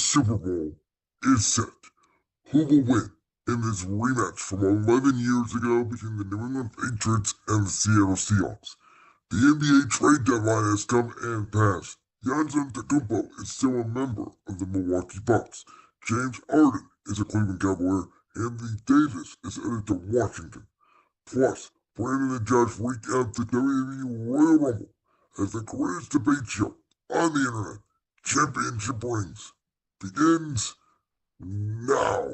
Super Bowl is set. Who will win in this rematch from 11 years ago between the New England Patriots and the Seattle Seahawks? The NBA trade deadline has come and passed. Giannis Antetokounmpo is still a member of the Milwaukee Bucks. James Harden is a Cleveland Cavalier. Anthony Davis is headed to Washington. Plus, Brandon and Josh recap the WWE Royal Rumble as the greatest debate show on the internet, Championship Rings, begins now.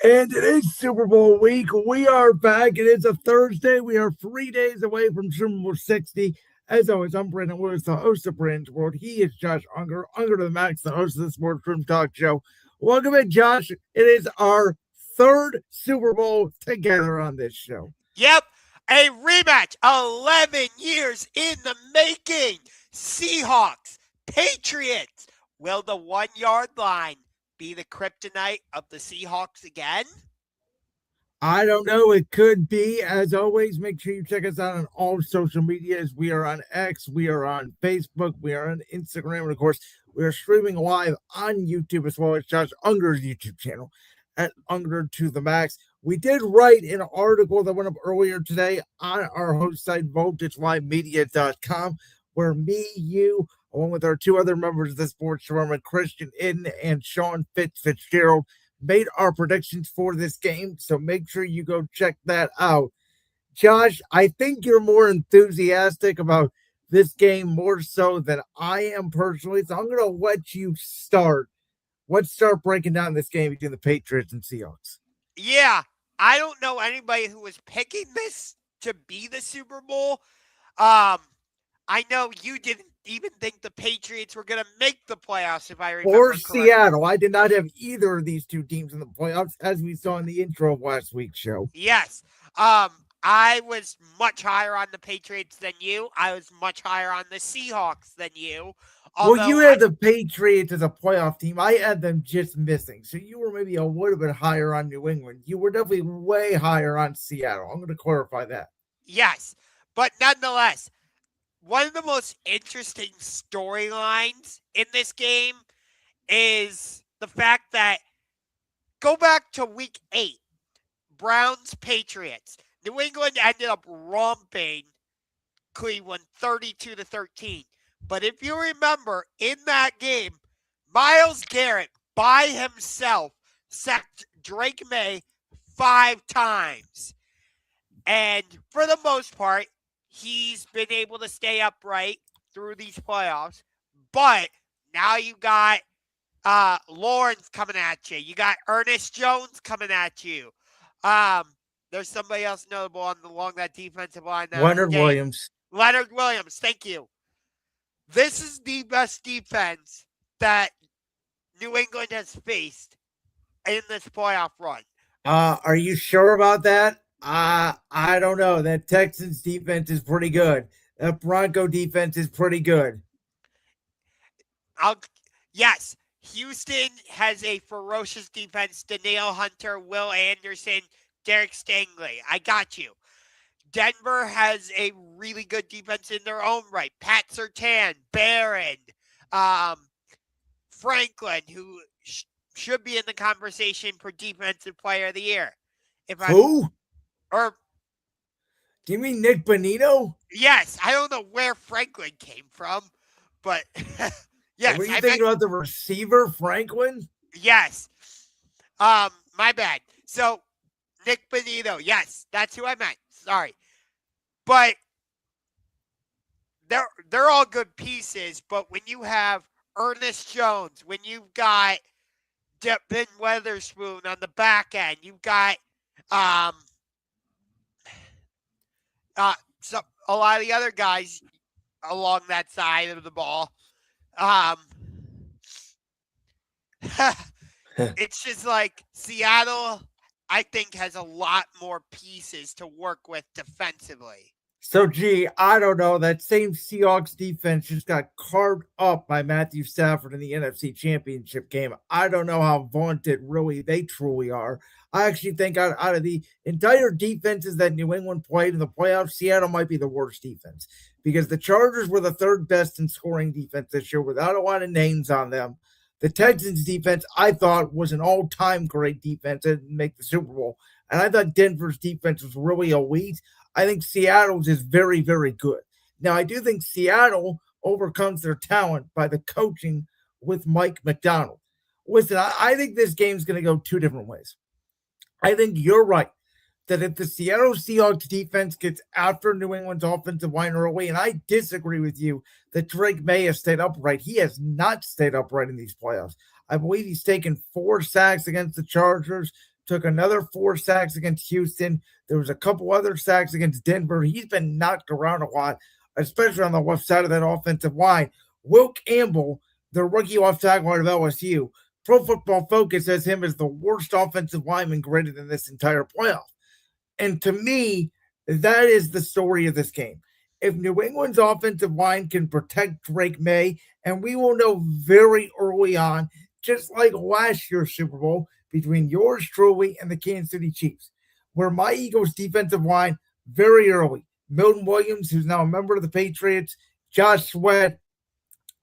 And it is Super Bowl week. We are back. It is a Thursday. We are 3 days away from Super Bowl 60. As always, I'm Brandon Lewis, the host of Brandon's World. He is Josh Ungar, Ungar to the Max, the host of the Sports Room Talk Show. Welcome in, Josh. It is our third Super Bowl together on this show. Yep, a rematch, 11 years in the making. Seahawks, Patriots. Will the 1 yard line be the kryptonite of the Seahawks again? I don't know. It could be. As always, make sure you check us out on all social medias. We are on X, we are on Facebook, we are on Instagram, and of course, we are streaming live on YouTube as well as Josh Ungar's YouTube channel at Ungar to the Max. We did write an article that went up earlier today on our host site, VoltageLiveMedia.com, where me, you, along with our two other members of the sports department, Christian Iden and Sean Fitzgerald, made our predictions for this game. So make sure you go check that out. Josh, I think you're more enthusiastic about this game more so than I am personally. So I'm going to let you start. Let's start breaking down this game between the Patriots and Seahawks. Yeah, I don't know anybody who was picking this to be the Super Bowl. I know you didn't even think the Patriots were going to make the playoffs, if I remember Or correctly. Seattle. I did not have either of these two teams in the playoffs, as we saw in the intro of last week's show. Yes. I was much higher on the Patriots than you. I was much higher on the Seahawks than you. Well, you had the Patriots as a playoff team. I had them just missing. So you were maybe a little bit higher on New England. You were definitely way higher on Seattle. I'm going to clarify that. Yes. But nonetheless, one of the most interesting storylines in this game is the fact that go back to week 8, Browns-Patriots. New England ended up romping Cleveland 32-13. But if you remember, in that game, Myles Garrett by himself sacked Drake May 5 times. And for the most part, he's been able to stay upright through these playoffs. But now you got Lawrence coming at you. You got Ernest Jones coming at you. There's somebody else notable along that defensive line. Leonard Williams. Leonard Williams, thank you. This is the best defense that New England has faced in this playoff run. Are you sure about that? I don't know. That Texans defense is pretty good. That Bronco defense is pretty good. Yes, Houston has a ferocious defense. Danielle Hunter, Will Anderson, Derek Stingley. I got you. Denver has a really good defense in their own right. Pat Surtain, Barron, Franklin, who should be in the conversation for Defensive Player of the Year. Who? Do you mean Nick Bonito? Yes. I don't know where Franklin came from, but yes. Were you thinking about the receiver, Franklin? Yes. My bad. So, Nick Bonito. Yes, that's who I meant. Sorry. But they're all good pieces, but when you have Ernest Jones, when you've got Ben Weatherspoon on the back end, you've got a lot of the other guys along that side of the ball. It's just like Seattle, I think, has a lot more pieces to work with defensively. So, I don't know. That same Seahawks defense just got carved up by Matthew Stafford in the NFC Championship game. I don't know how vaunted they truly are. I actually think out of the entire defenses that New England played in the playoffs, Seattle might be the worst defense because the Chargers were the third best in scoring defense this year without a lot of names on them. The Texans defense, I thought, was an all-time great defense and make the Super Bowl. And I thought Denver's defense was really elite. I think Seattle's is very, very good. Now, I do think Seattle overcomes their talent by the coaching with Mike McDonald. Listen, I think this game's going to go two different ways. I think you're right that if the Seattle Seahawks defense gets after New England's offensive line early, and I disagree with you that Drake May has stayed upright. He has not stayed upright in these playoffs. I believe he's taken 4 sacks against the Chargers, took another 4 sacks against Houston. There was a couple other sacks against Denver. He's been knocked around a lot, especially on the left side of that offensive line. Will Campbell, the rookie left tackle out of LSU, Pro Football Focus has him as the worst offensive lineman graded in this entire playoff. And to me, that is the story of this game. If New England's offensive line can protect Drake May, and we will know very early on, just like last year's Super Bowl, between yours truly and the Kansas City Chiefs, where my Eagles defensive line very early, Milton Williams, who's now a member of the Patriots, Josh Sweat,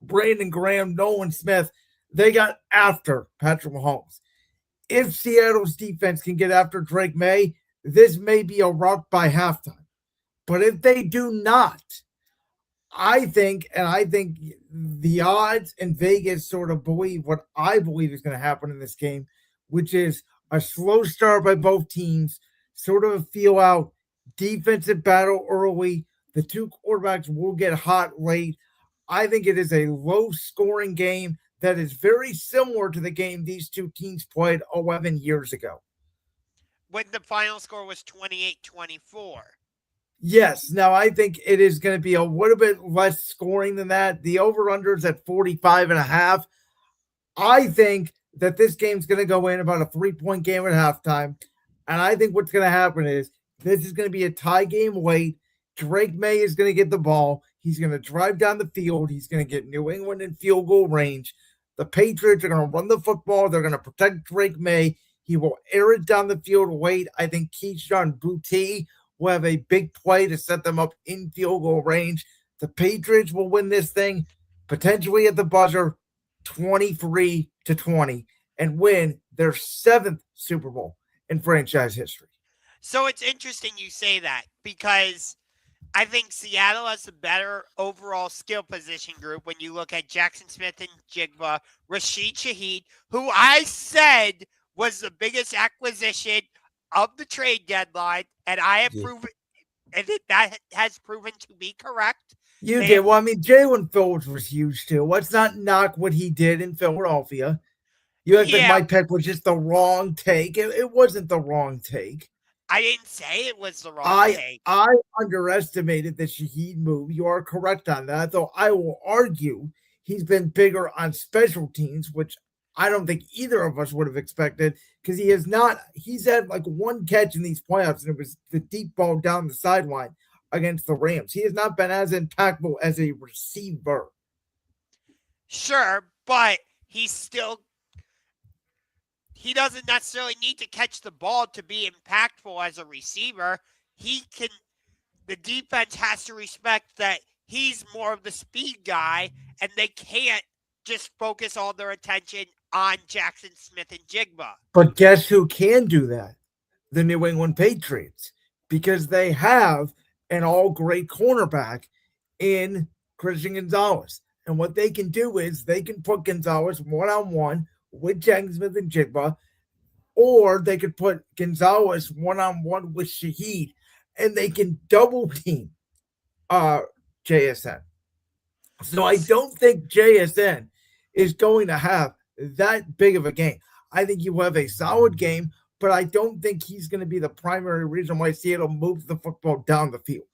Brandon Graham, Nolan Smith, they got after Patrick Mahomes. If Seattle's defense can get after Drake May, this may be a rout by halftime. But if they do not, I think the odds in Vegas sort of believe what I believe is going to happen in this game, which is a slow start by both teams, sort of a feel out defensive battle early. The two quarterbacks will get hot late. I think it is a low scoring game that is very similar to the game these two teams played 11 years ago. When the final score was 28-24. Yes. Now, I think it is going to be a little bit less scoring than that. The over-under is at 45.5. I think that this game's going to go in about a 3-point game at halftime. And I think what's going to happen is this is going to be a tie game late. Drake May is going to get the ball. He's going to drive down the field. He's going to get New England in field goal range. The Patriots are going to run the football. They're going to protect Drake May. He will air it down the field late. I think Keyshawn Boutte will have a big play to set them up in field goal range. The Patriots will win this thing, potentially at the buzzer, 23-20, and win their 7th Super Bowl in franchise history. So it's interesting you say that because I think Seattle has a better overall skill position group when you look at Jackson Smith and Jigba, Rashid Shaheed, who I said was the biggest acquisition of the trade deadline, and I have proven and that has proven to be correct. You did. Well, I mean, Jalen Phillips was huge too. Let's not knock what he did in Philadelphia. You act like my pick was just the wrong take. It wasn't the wrong take. I didn't say it was the wrong take. I underestimated the Shaheed move. You are correct on that, though I will argue he's been bigger on special teams, which I don't think either of us would have expected because he's had like one catch in these playoffs, and it was the deep ball down the sideline against the Rams. He has not been as impactful as a receiver. Sure, but he doesn't necessarily need to catch the ball to be impactful as a receiver. The defense has to respect that he's more of the speed guy, and they can't just focus all their attention on Jackson Smith and Jigba. But guess who can do that? The New England Patriots, because they have an all-great cornerback in Christian Gonzalez. And what they can do is they can put Gonzalez one-on-one with Jackson Smith and Jigba, or they could put Gonzalez one-on-one with Shaheed, and they can double team JSN. So I don't think JSN is going to have that big of a game. I think you have a solid game, but I don't think he's going to be the primary reason why Seattle moves the football down the field.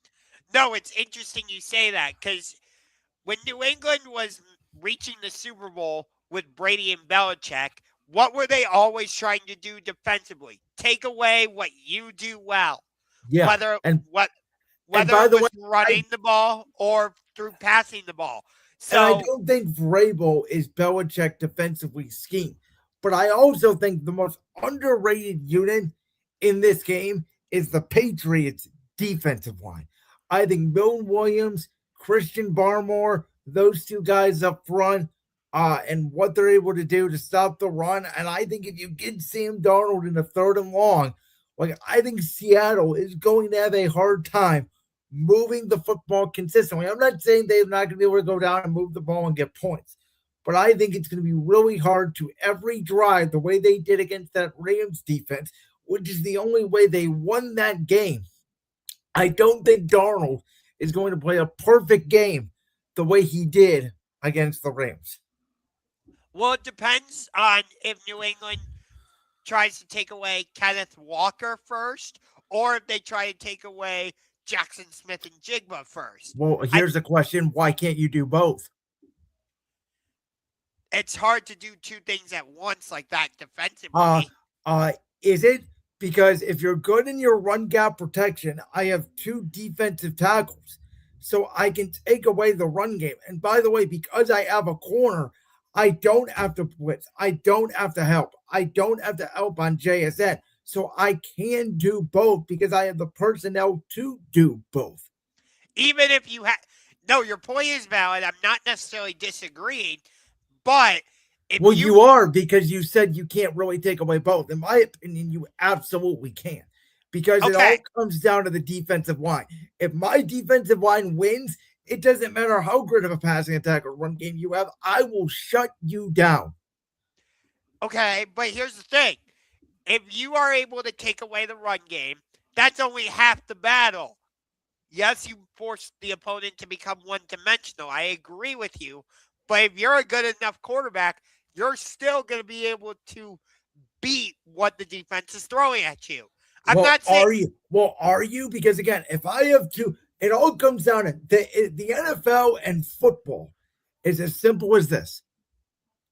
No, it's interesting you say that because when New England was reaching the Super Bowl with Brady and Belichick, what were they always trying to do defensively? Take away what you do well. Yeah. Whether it was running the ball or through passing the ball. So I don't think Vrabel is Belichick defensively scheme. But I also think the most underrated unit in this game is the Patriots defensive line. I think Milton Williams, Christian Barmore, those two guys up front, and what they're able to do to stop the run. And I think if you get Sam Darnold in a 3rd and long, like I think Seattle is going to have a hard time moving the football consistently. I'm not saying they're not going to be able to go down and move the ball and get points, but I think it's going to be really hard to every drive, the way they did against that Rams defense, which is the only way they won that game. I don't think Darnold is going to play a perfect game the way he did against the Rams. Well, it depends on if New England tries to take away Kenneth Walker first, or if they try to take away Jackson Smith and Jigba first. Well, here's the question. Why can't you do both? It's hard to do two things at once like that defensively. Is it? Because if you're good in your run gap protection, I have 2 defensive tackles. So I can take away the run game. And by the way, because I have a corner, I don't have to blitz. I don't have to help. I don't have to help on JSN. So I can do both because I have the personnel to do both. Even if you have... No, your point is valid. I'm not necessarily disagreeing. But well, you are, because you said you can't really take away both. In my opinion, you absolutely can, because it all comes down to the defensive line. If my defensive line wins, it doesn't matter how good of a passing attack or run game you have. I will shut you down. Okay, but here's the thing. If you are able to take away the run game, that's only half the battle. Yes, you force the opponent to become one-dimensional. I agree with you. But if you're a good enough quarterback, you're still going to be able to beat what the defense is throwing at you. I'm not saying... Are you? Well, are you? Because, again, if I have to, it all comes down to the NFL and football is as simple as this.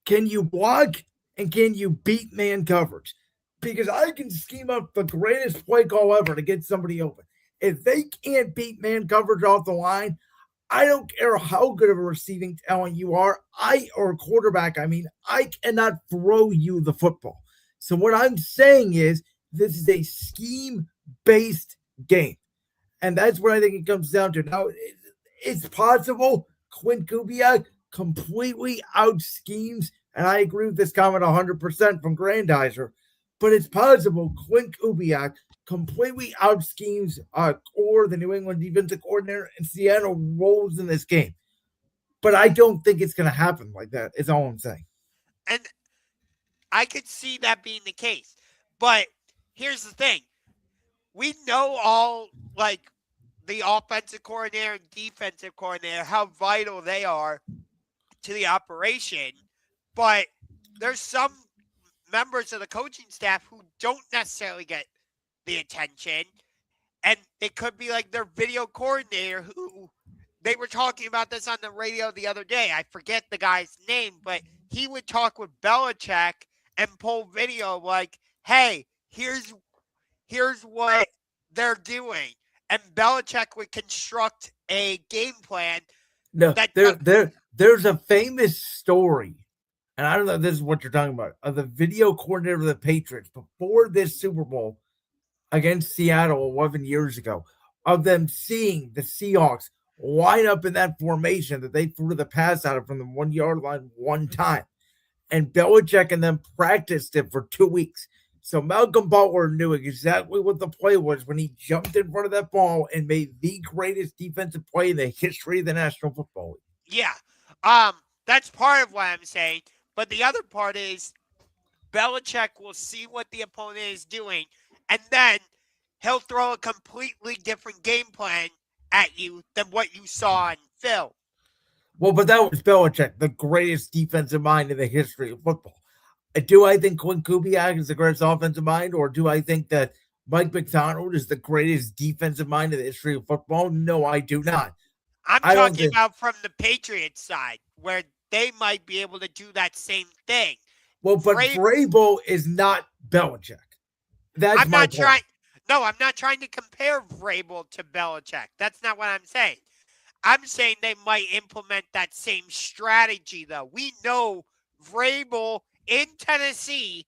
Can you block and can you beat man coverage? Because I can scheme up the greatest play call ever to get somebody open. If they can't beat man coverage off the line, I don't care how good of a receiving talent you are, or quarterback, I cannot throw you the football. So what I'm saying is this is a scheme-based game. And that's what I think it comes down to. Now, it's possible Quint Kubiak completely out-schemes, and I agree with this comment 100% from Grandizer, but it's possible Quint Kubiak completely out-schemes or the New England defensive coordinator, and Seattle rolls in this game. But I don't think it's going to happen like that, is all I'm saying. And I could see that being the case. But here's the thing. We know all, the offensive coordinator and defensive coordinator, how vital they are to the operation. But there's some members of the coaching staff who don't necessarily get the attention, and it could be like their video coordinator, who they were talking about this on the radio the other day. I forget the guy's name, but he would talk with Belichick and pull video like, hey, here's what they're doing. And Belichick would construct a game plan. No, there's a famous story, and I don't know if this is what you're talking about, of the video coordinator of the Patriots before this Super Bowl against Seattle 11 years ago, of them seeing the Seahawks line up in that formation that they threw the pass out of from the 1 yard line one time. And Belichick and them practiced it for 2 weeks. So Malcolm Butler knew exactly what the play was when he jumped in front of that ball and made the greatest defensive play in the history of the National Football League. Yeah. That's part of what I'm saying. But the other part is Belichick will see what the opponent is doing, and then he'll throw a completely different game plan at you than what you saw on film. Well, but that was Belichick, the greatest defensive mind in the history of football. Do I think Quint Kubiak is the greatest offensive mind, or do I think that Mike McDonald is the greatest defensive mind in the history of football? No, I do not. I'm talking about from the Patriots side, where they might be able to do that same thing. Well, but Vrabel is not Belichick. That's my point. I'm not trying to compare Vrabel to Belichick. That's not what I'm saying. I'm saying they might implement that same strategy, though. We know Vrabel in Tennessee,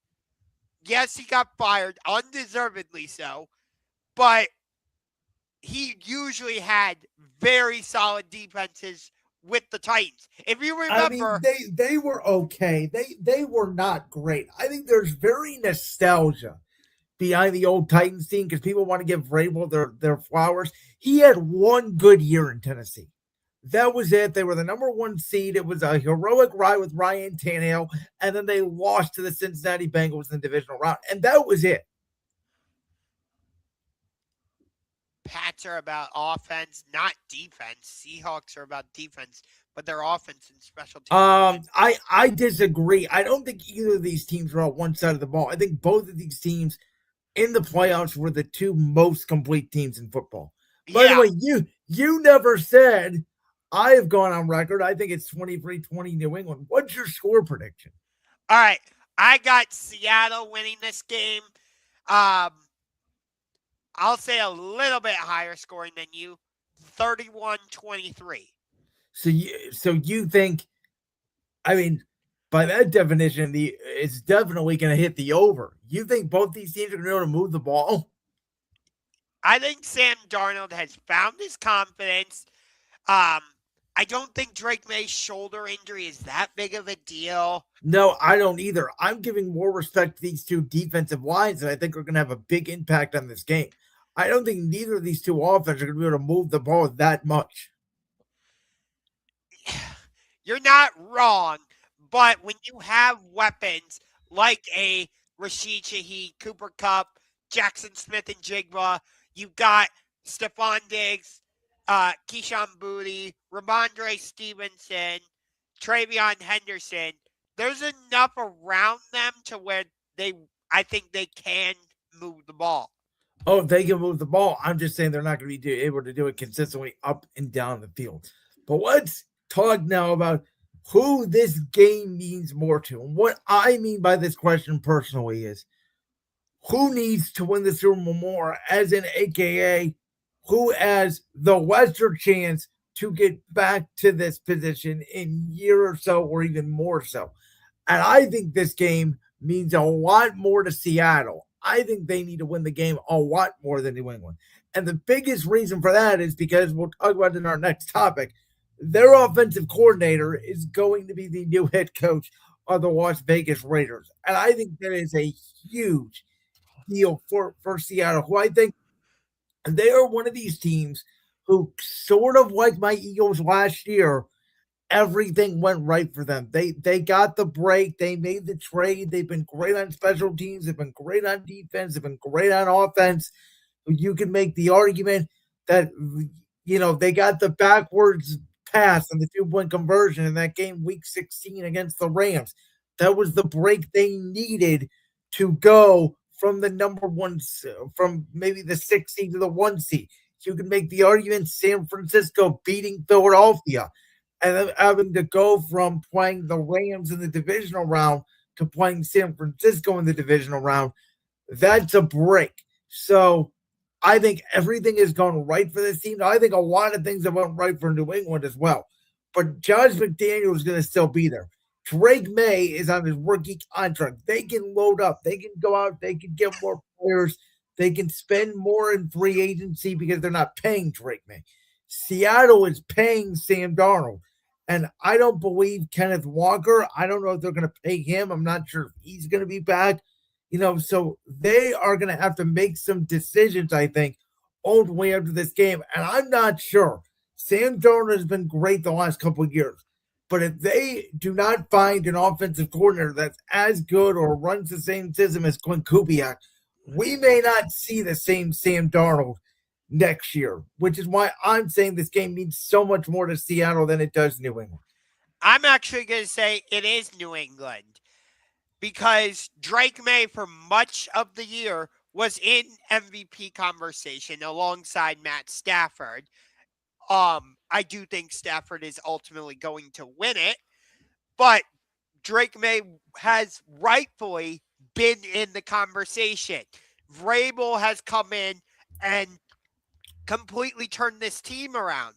yes, he got fired, undeservedly so, but he usually had very solid defenses with the Titans. If you I mean, remember, they were okay. They were not great. I think there's very nostalgia behind the old Titans team because people want to give Vrabel their flowers. He had one good year in Tennessee. That was it. They were the number one seed. It was a heroic ride with Ryan Tannehill, and then they lost to the Cincinnati Bengals in the divisional round, and that was it. Pats are about offense, not defense. Seahawks are about defense, but their offense and special teams. I disagree. I don't think either of these teams were on one side of the ball. I think both of these teams in the playoffs were the two most complete teams in football. By the way, you never said. I have gone on record. I think it's 23-20 New England. What's your score prediction? All right. I got Seattle winning this game. I'll say a little bit higher scoring than you, 31-23. So you think, I mean, by that definition, it's definitely going to hit the over. You think both these teams are going to be able to move the ball? I think Sam Darnold has found his confidence. I don't think Drake May's shoulder injury is that big of a deal. No, I don't either. I'm giving more respect to these two defensive lines that I think are going to have a big impact on this game. I don't think neither of these two offenses are going to be able to move the ball that much. You're not wrong, but when you have weapons like a Rashid Shaheed, Cooper Kupp, Jackson Smith and Jigba, you've got Stephon Diggs, Keyshawn Booty, Ramondre Stevenson, Travion Henderson. There's enough around them to where I think they can move the ball. Oh, they can move the ball. I'm just saying they're not going to be able to do it consistently up and down the field. But let's talk now about who this game means more to. And what I mean by this question personally is who needs to win the Super Bowl more, as in AKA who has the lesser chance to get back to this position in a year or so, or even more so. And I think this game means a lot more to Seattle. I think they need to win the game a lot more than New England. And the biggest reason for that is because we'll talk about it in our next topic. Their offensive coordinator is going to be the new head coach of the Las Vegas Raiders. And I think that is a huge deal for Seattle, who I think they are one of these teams who, sort of like my Eagles last year, everything went right for them. They got the break. They made the trade. They've been great on special teams. They've been great on defense. They've been great on offense. You can make the argument that, they got the backwards pass on the 2-point conversion in that game week 16 against the Rams. That was the break they needed to go from the number one, from maybe the 6 seed to the 1 seed. You can make the argument San Francisco beating Philadelphia and then having to go from playing the Rams in the divisional round to playing San Francisco in the divisional round. That's a break. So I think everything is going right for this team. Now, I think a lot of things have went right for New England as well. But Josh McDaniel is going to still be there. Drake May is on his rookie contract. They can load up. They can go out. They can get more players. They can spend more in free agency because they're not paying Drake May. Seattle is paying Sam Darnold. And I don't believe Kenneth Walker. I don't know if they're going to pay him. I'm not sure if he's going to be back. So they are going to have to make some decisions, I think, all the way up to this game. And I'm not sure. Sam Darnold has been great the last couple of years. But if they do not find an offensive coordinator that's as good or runs the same system as Clint Kubiak, we may not see the same Sam Darnold next year, which is why I'm saying this game means so much more to Seattle than it does New England. I'm actually going to say it is New England because Drake May, for much of the year, was in MVP conversation alongside Matt Stafford. I do think Stafford is ultimately going to win it, but Drake May has rightfully been in the conversation. Vrabel has come in and completely turned this team around.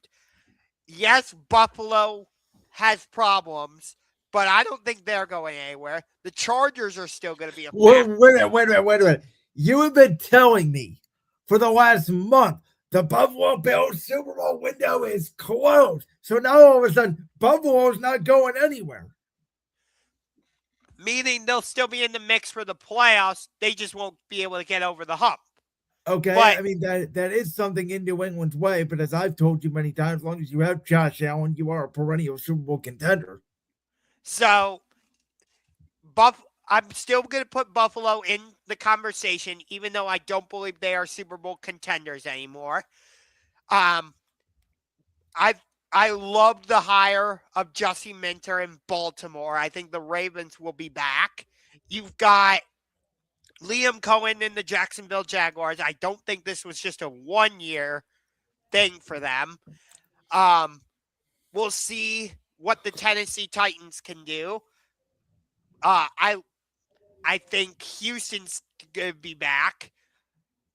Yes, Buffalo has problems, but I don't think they're going anywhere. The Chargers are still going to be a Wait a minute. You have been telling me for the last month the Buffalo Bills Super Bowl window is closed. So now all of a sudden, Buffalo's not going anywhere. Meaning they'll still be in the mix for the playoffs. They just won't be able to get over the hump. Okay, But I mean that is something in New England's way, but as I've told you many times, as long as you have Josh Allen, you are a perennial Super Bowl contender. so I'm still going to put Buffalo in the conversation, even though I don't believe they are Super Bowl contenders anymore. I love the hire of Jesse Minter in Baltimore. I think the Ravens will be back. You've got Liam Cohen in the Jacksonville Jaguars. I don't think this was just a 1-year thing for them. We'll see what the Tennessee Titans can do. I think Houston's going to be back.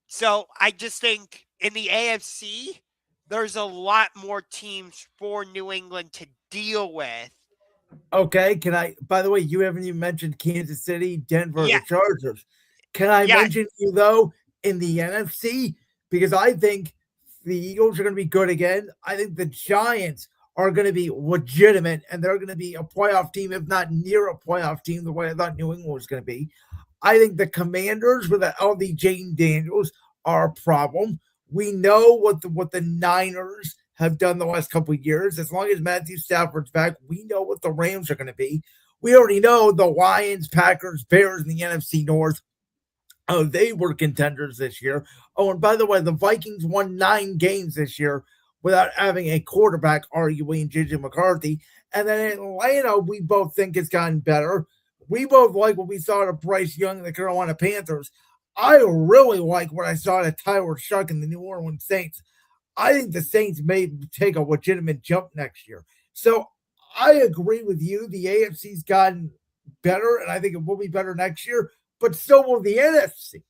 So I just think in the AFC, there's a lot more teams for New England to deal with. Okay, by the way, you haven't even mentioned Kansas City, Denver, Yeah. the Chargers. Can I mention you, though, in the NFC? Because I think the Eagles are going to be good again. I think the Giants are going to be legitimate, and they're going to be a playoff team, if not near a playoff team, the way I thought New England was going to be. I think the Commanders with the LD Jane Daniels are a problem. We know what the Niners have done the last couple of years. As long as Matthew Stafford's back, we know what the Rams are going to be. We already know the Lions, Packers, Bears in the NFC North. Oh, they were contenders this year. Oh, and by the way, the Vikings won 9 games this year without having a quarterback, arguably, in J.J. McCarthy. And then Atlanta, we both think has gotten better. We both like what we saw to Bryce Young and the Carolina Panthers. I really like what I saw to Tyler Shuck and the New Orleans Saints. I think the Saints may take a legitimate jump next year. So I agree with you. The AFC's gotten better, and I think it will be better next year, but so will the NFC.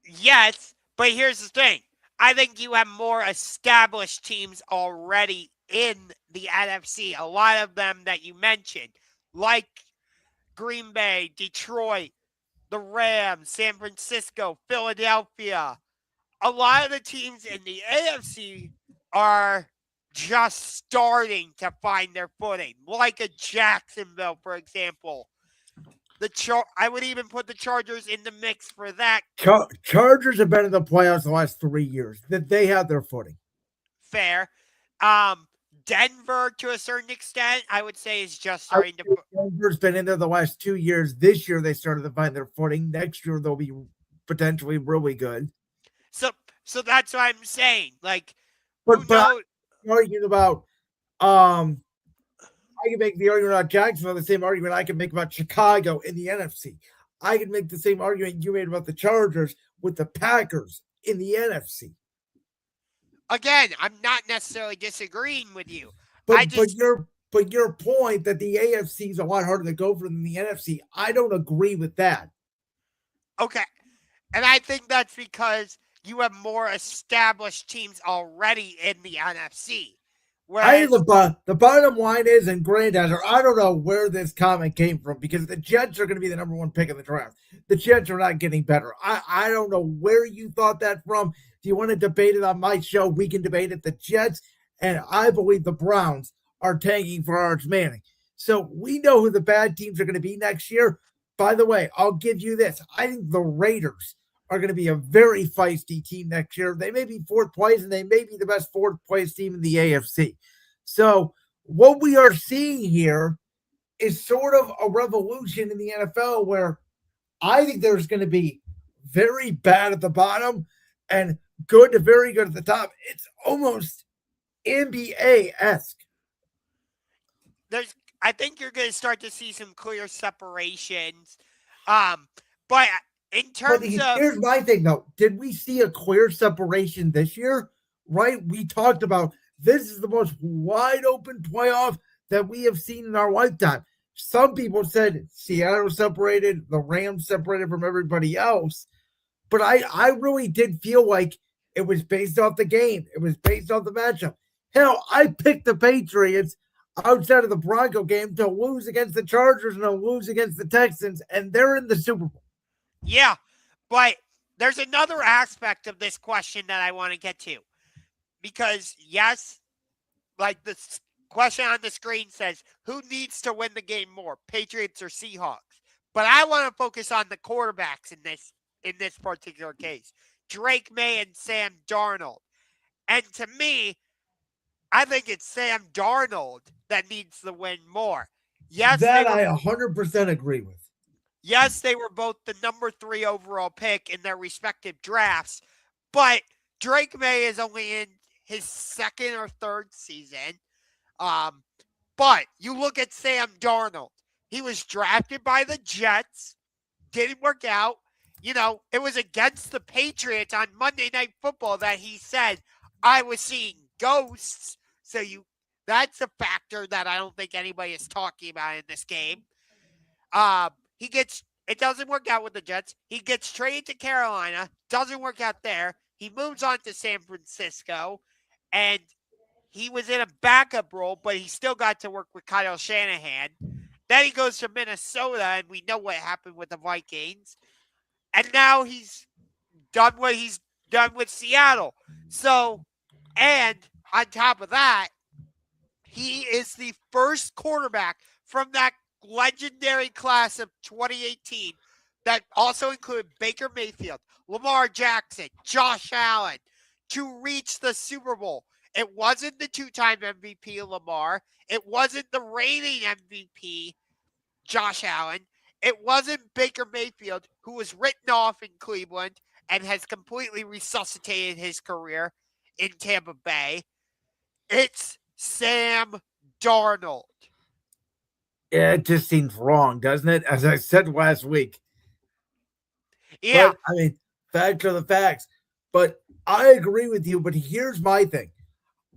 Yes, but here's the thing. I think you have more established teams already in the NFC. A lot of them that you mentioned, like Green Bay, Detroit, the Rams, San Francisco, Philadelphia. A lot of the teams in the AFC are just starting to find their footing, like a Jacksonville, for example. I would even put the Chargers in the mix for that. Chargers have been in the playoffs the last 3 years. That they have their footing. Fair. Denver, to a certain extent, I would say is just starting to. Denver's been in there the last 2 years. This year they started to find their footing. Next year they'll be potentially really good. So that's what I'm saying. Like, but I'm arguing about I can make the argument about Jacksonville, the same argument I can make about Chicago in the NFC. I can make the same argument you made about the Chargers with the Packers in the NFC. Again, I'm not necessarily disagreeing with you. But your point that the AFC is a lot harder to go for than the NFC, I don't agree with that. Okay. And I think that's because you have more established teams already in the NFC. Whereas the bottom line is, and Granddadder, I don't know where this comment came from because the Jets are going to be the number 1 pick in the draft. The Jets are not getting better. I don't know where you thought that from. If you want to debate it on my show, we can debate it. The Jets, and I believe the Browns, are tanking for Arch Manning. So we know who the bad teams are going to be next year. By the way, I'll give you this. I think the Raiders are going to be a very feisty team next year. They may be 4th place, and they may be the best 4th place team in the AFC. So what we are seeing here is sort of a revolution in the NFL where I think there's going to be very bad at the bottom and good to very good at the top. It's almost NBA-esque. I think you're going to start to see some clear separations. But in terms of... Here's my thing, though. Did we see a clear separation this year? Right? We talked about this is the most wide open playoff that we have seen in our lifetime. Some people said Seattle separated, the Rams separated from everybody else. But I really did feel like it was based off the game. It was based off the matchup. Hell, I picked the Patriots outside of the Bronco game to lose against the Chargers and to lose against the Texans, and they're in the Super Bowl. Yeah, but there's another aspect of this question that I want to get to. Because, yes, like the question on the screen says, who needs to win the game more, Patriots or Seahawks? But I want to focus on the quarterbacks in this particular case, Drake May and Sam Darnold. And to me, I think it's Sam Darnold that needs to win more. Yes, that I 100% agree with. Yes, they were both the number 3 overall pick in their respective drafts, but Drake May is only in his second or third season. But you look at Sam Darnold. He was drafted by the Jets, didn't work out. You know, it was against the Patriots on Monday Night Football that he said, I was seeing ghosts. So that's a factor that I don't think anybody is talking about in this game. It doesn't work out with the Jets. He gets traded to Carolina, doesn't work out there. He moves on to San Francisco, and he was in a backup role, but he still got to work with Kyle Shanahan. Then he goes to Minnesota, and we know what happened with the Vikings. And now he's done what he's done with Seattle. So, and on top of that, he is the first quarterback from that legendary class of 2018 that also included Baker Mayfield, Lamar Jackson, Josh Allen to reach the Super Bowl. It wasn't the 2-time MVP Lamar. It wasn't the reigning MVP Josh Allen. It wasn't Baker Mayfield, who was written off in Cleveland and has completely resuscitated his career in Tampa Bay. It's Sam Darnold. Yeah, it just seems wrong, doesn't it? As I said last week. Yeah. But, I mean, facts are the facts. But I agree with you. But here's my thing.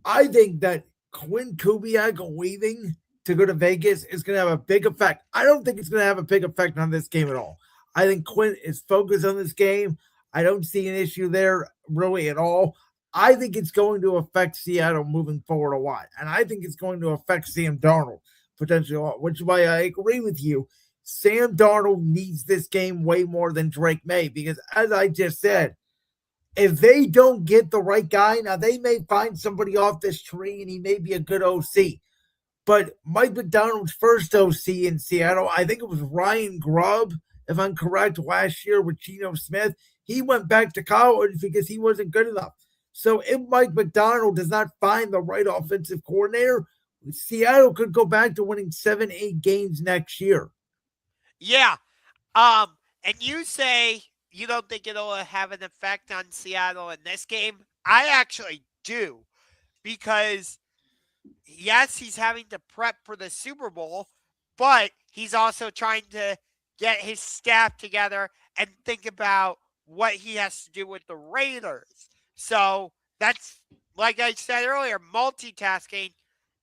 I think that Quinn Kubiak leaving to go to Vegas is going to have a big effect. I don't think it's going to have a big effect on this game at all. I think Quinn is focused on this game. I don't see an issue there really at all. I think it's going to affect Seattle moving forward a lot. And I think it's going to affect Sam Darnold potentially a lot, which is why I agree with you. Sam Darnold needs this game way more than Drake May because, as I just said, if they don't get the right guy, now they may find somebody off this tree and he may be a good OC. But Mike McDonald's first OC in Seattle, I think it was Ryan Grubb, if I'm correct, last year with Geno Smith. He went back to college because he wasn't good enough. So if Mike McDonald does not find the right offensive coordinator, Seattle could go back to winning 7-8 games next year. Yeah. And you say you don't think it'll have an effect on Seattle in this game? I actually do. Because, yes, he's having to prep for the Super Bowl, but he's also trying to get his staff together and think about what he has to do with the Raiders. So that's, like I said earlier, multitasking.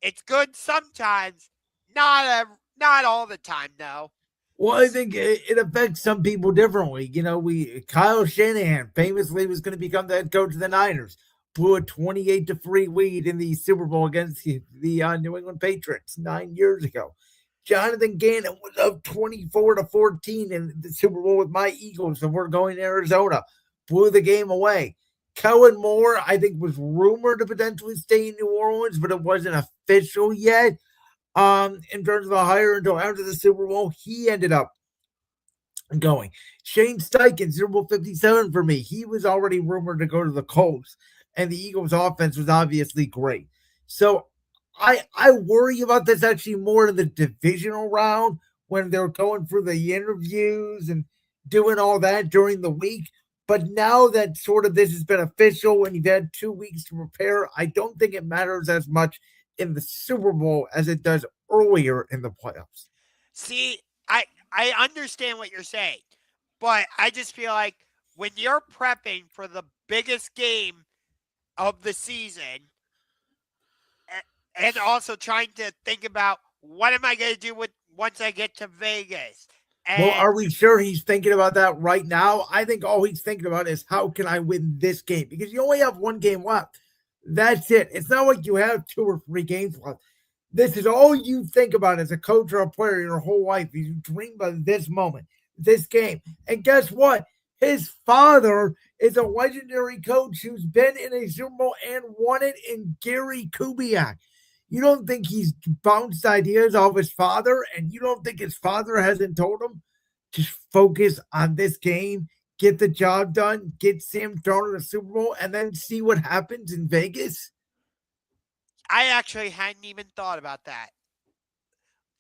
It's good sometimes, not all the time, though. Well, I think it affects some people differently. You know, Kyle Shanahan famously was going to become the head coach of the Niners, blew a 28-3 lead in the Super Bowl against the New England Patriots 9 years ago. Jonathan Gannon was up 24-14 in the Super Bowl with my Eagles, and we're going to Arizona, blew the game away. Kellen Moore, I think, was rumored to potentially stay in New Orleans, but it wasn't official yet. In terms of a hire until after the Super Bowl, he ended up going. Shane Steichen, Super Bowl 57 for me. He was already rumored to go to the Colts, and the Eagles' offense was obviously great. So I worry about this actually more in the divisional round when they're going through the interviews and doing all that during the week. But now that sort of this has been official and you've had 2 weeks to prepare, I don't think it matters as much in the Super Bowl as it does earlier in the playoffs. See, I understand what you're saying, but I just feel like when you're prepping for the biggest game of the season and also trying to think about what am I going to do once I get to Vegas. Well, are we sure he's thinking about that right now? I think all he's thinking about is how can I win this game? Because you only have one game left. That's it. It's not like you have 2 or 3 games left. This is all you think about as a coach or a player your whole life. You dream about this moment, this game. And guess what? His father is a legendary coach who's been in a Super Bowl and won it in Gary Kubiak. You don't think he's bounced ideas off his father, and you don't think his father hasn't told him just focus on this game, get the job done, get Sam Darnold a Super Bowl, and then see what happens in Vegas? I actually hadn't even thought about that,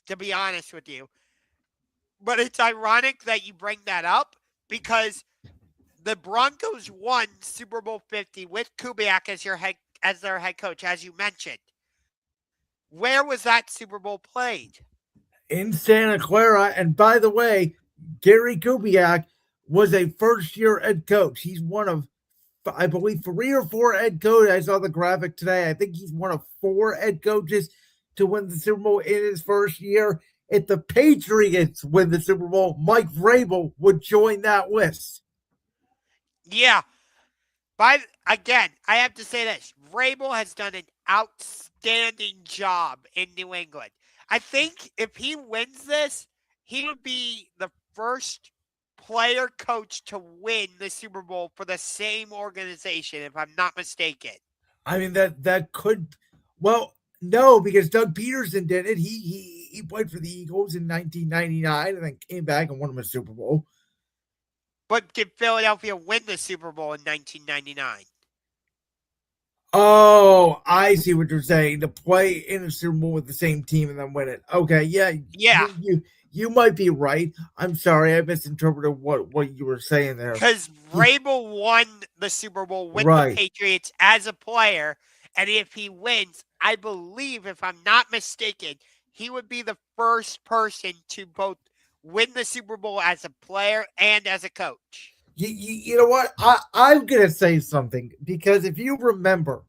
to be honest with you. But it's ironic that you bring that up because the Broncos won Super Bowl 50 with Kubiak as their head coach, as you mentioned. Where was that Super Bowl played? In Santa Clara. And by the way, Gary Kubiak was a first-year head coach. He's one of, I believe, 3 or 4 head coaches. I saw the graphic today. I think he's one of 4 head coaches to win the Super Bowl in his first year. If the Patriots win the Super Bowl, Mike Vrabel would join that list. Yeah. But again, I have to say this. Vrabel has done an outstanding job in New England. I think if he wins this, he would be the first player coach to win the Super Bowl for the same organization, if I'm not mistaken. I mean, that could, well, no, because Doug Peterson did it. He played for the Eagles in 1999 and then came back and won them a Super Bowl. But did Philadelphia win the Super Bowl in 1999? Oh, I see what you're saying. To play in a Super Bowl with the same team and then win it. Okay, yeah. You might be right. I'm sorry, I misinterpreted what you were saying there. Because Vrabel won the Super Bowl with the Patriots as a player, and if he wins, I believe, if I'm not mistaken, he would be the first person to both win the Super Bowl as a player and as a coach. You know what? I'm going to say something, because if you remember,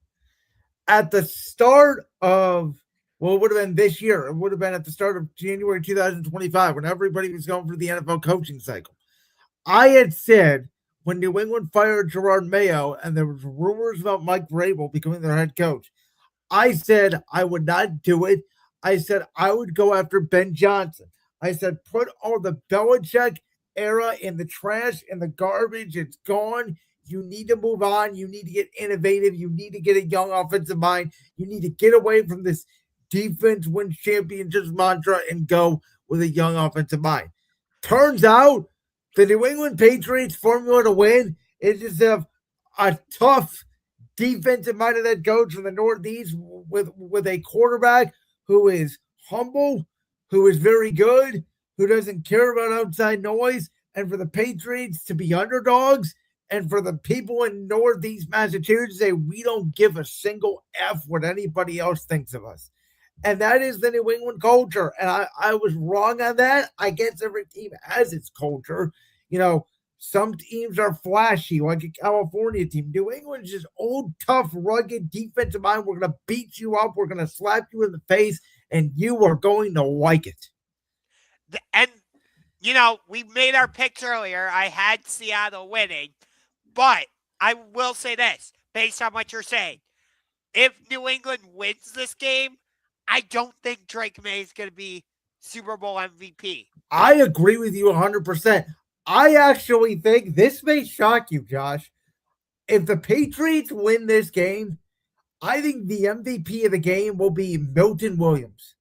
at the start of, well, it would have been this year. It would have been at the start of January 2025 when everybody was going for the NFL coaching cycle. I had said when New England fired Gerard Mayo and there was rumors about Mike Vrabel becoming their head coach, I said I would not do it. I said I would go after Ben Johnson. I said put all the Belichick era in the trash and the garbage. It's gone. You need to move on. You need to get innovative. You need to get a young offensive mind. You need to get away from this defense wins championships mantra and go with a young offensive mind. Turns out the New England Patriots formula to win is just have a tough defensive minded head coach from the Northeast with a quarterback who is humble, who is very good, who doesn't care about outside noise, and for the Patriots to be underdogs, and for the people in Northeast Massachusetts to say, we don't give a single F what anybody else thinks of us. And that is the New England culture. And I was wrong on that. I guess every team has its culture. You know, some teams are flashy, like a California team. New England's just old, tough, rugged defensive mind. We're going to beat you up. We're going to slap you in the face, and you are going to like it. And, you know, we made our picks earlier. I had Seattle winning. But I will say this, based on what you're saying. If New England wins this game, I don't think Drake May is going to be Super Bowl MVP. I agree with you 100%. I actually think this may shock you, Josh. If the Patriots win this game, I think the MVP of the game will be Milton Williams.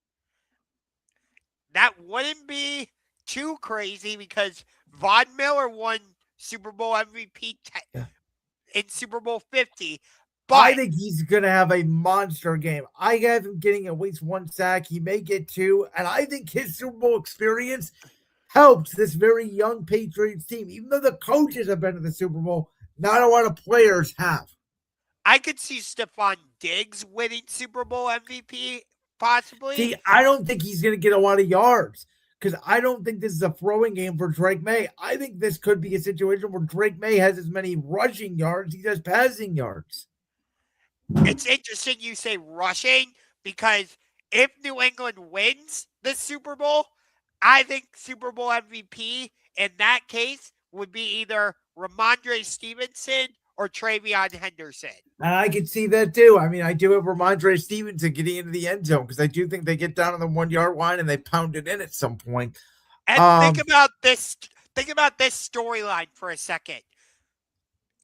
That wouldn't be too crazy because Von Miller won Super Bowl MVP in Super Bowl 50. But I think he's going to have a monster game. I have him getting at least 1 sack. He may get 2. And I think his Super Bowl experience helps this very young Patriots team. Even though the coaches have been to the Super Bowl, not a lot of players have. I could see Stephon Diggs winning Super Bowl MVP, possibly. See, I don't think he's going to get a lot of yards because I don't think this is a throwing game for Drake May. I think this could be a situation where Drake May has as many rushing yards as he does passing yards. It's interesting you say rushing because if New England wins the Super Bowl, I think Super Bowl MVP in that case would be either Ramondre Stevenson or TreVeyon Henderson. And I can see that too. I mean, I do have Ramondre Stevenson getting into the end zone because I do think they get down on the 1 yard line and they pound it in at some point. And think about this think about this storyline for a second.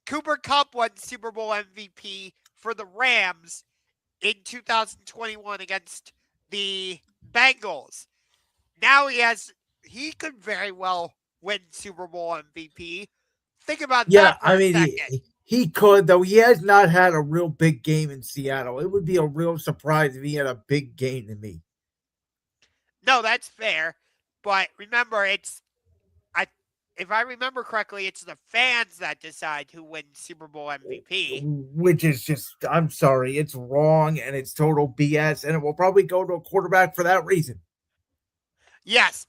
Cooper Kupp won Super Bowl MVP for the Rams in 2021 against the Bengals. Now he could very well win Super Bowl MVP. Think about Yeah, that for I a mean second. he could, though. He has not had a real big game in Seattle. It would be a real surprise if he had a big game to me. No, that's fair. But remember, I if I remember correctly, it's the fans that decide who wins Super Bowl MVP. Which is just, I'm sorry, it's wrong and it's total BS, and it will probably go to a quarterback for that reason. Yes.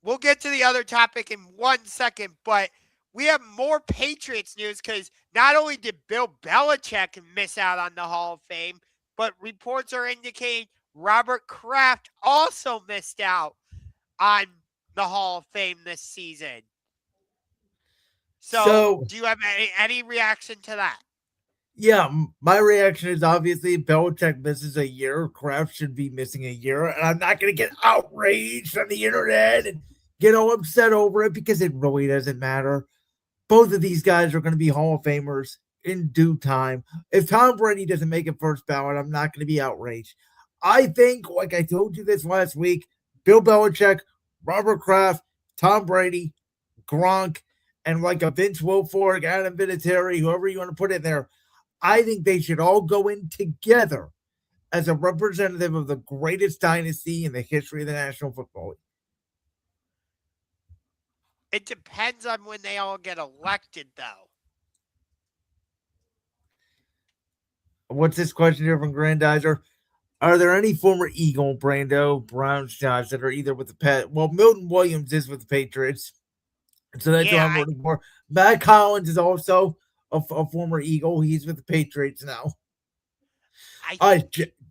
We'll get to the other topic in 1 second, but we have more Patriots news because not only did Bill Belichick miss out on the Hall of Fame, but reports are indicating Robert Kraft also missed out on the Hall of Fame this season. So do you have any reaction to that? Yeah, my reaction is obviously Belichick misses a year. Kraft should be missing a year. And I'm not going to get outraged on the internet and get all upset over it because it really doesn't matter. Both of these guys are going to be Hall of Famers in due time. If Tom Brady doesn't make it first ballot, I'm not going to be outraged. I think, like I told you this last week, Bill Belichick, Robert Kraft, Tom Brady, Gronk, and like a Vince Wilfork, Adam Vinatieri, whoever you want to put in there, I think they should all go in together as a representative of the greatest dynasty in the history of the National Football League. It depends on when they all get elected, though. What's this question here from Grandizer? Are there any former Eagle, Brando, Browns, Josh that are either with the Pet? Well, Milton Williams is with the Patriots, so that's what I'm rooting for. Matt Collins is also a former Eagle. He's with the Patriots now.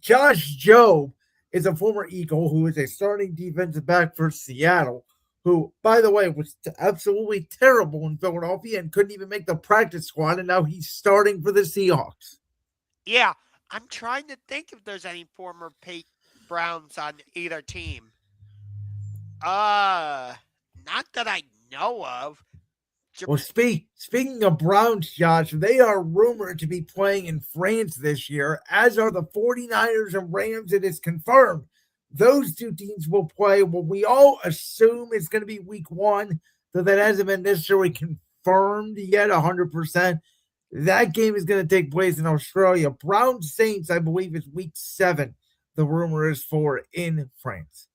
Josh Jobe is a former Eagle who is a starting defensive back for Seattle, who, by the way, was absolutely terrible in Philadelphia and couldn't even make the practice squad, and now he's starting for the Seahawks. Yeah, I'm trying to think if there's any former Browns on either team. Not that I know of. Well, speaking of Browns, Josh, they are rumored to be playing in France this year, as are the 49ers and Rams. It is confirmed. Those two teams will play what we all assume is going to be week 1, though that hasn't been necessarily confirmed yet 100%. That game is going to take place in Australia. Browns Saints, I believe, is week 7. The rumor is for in France.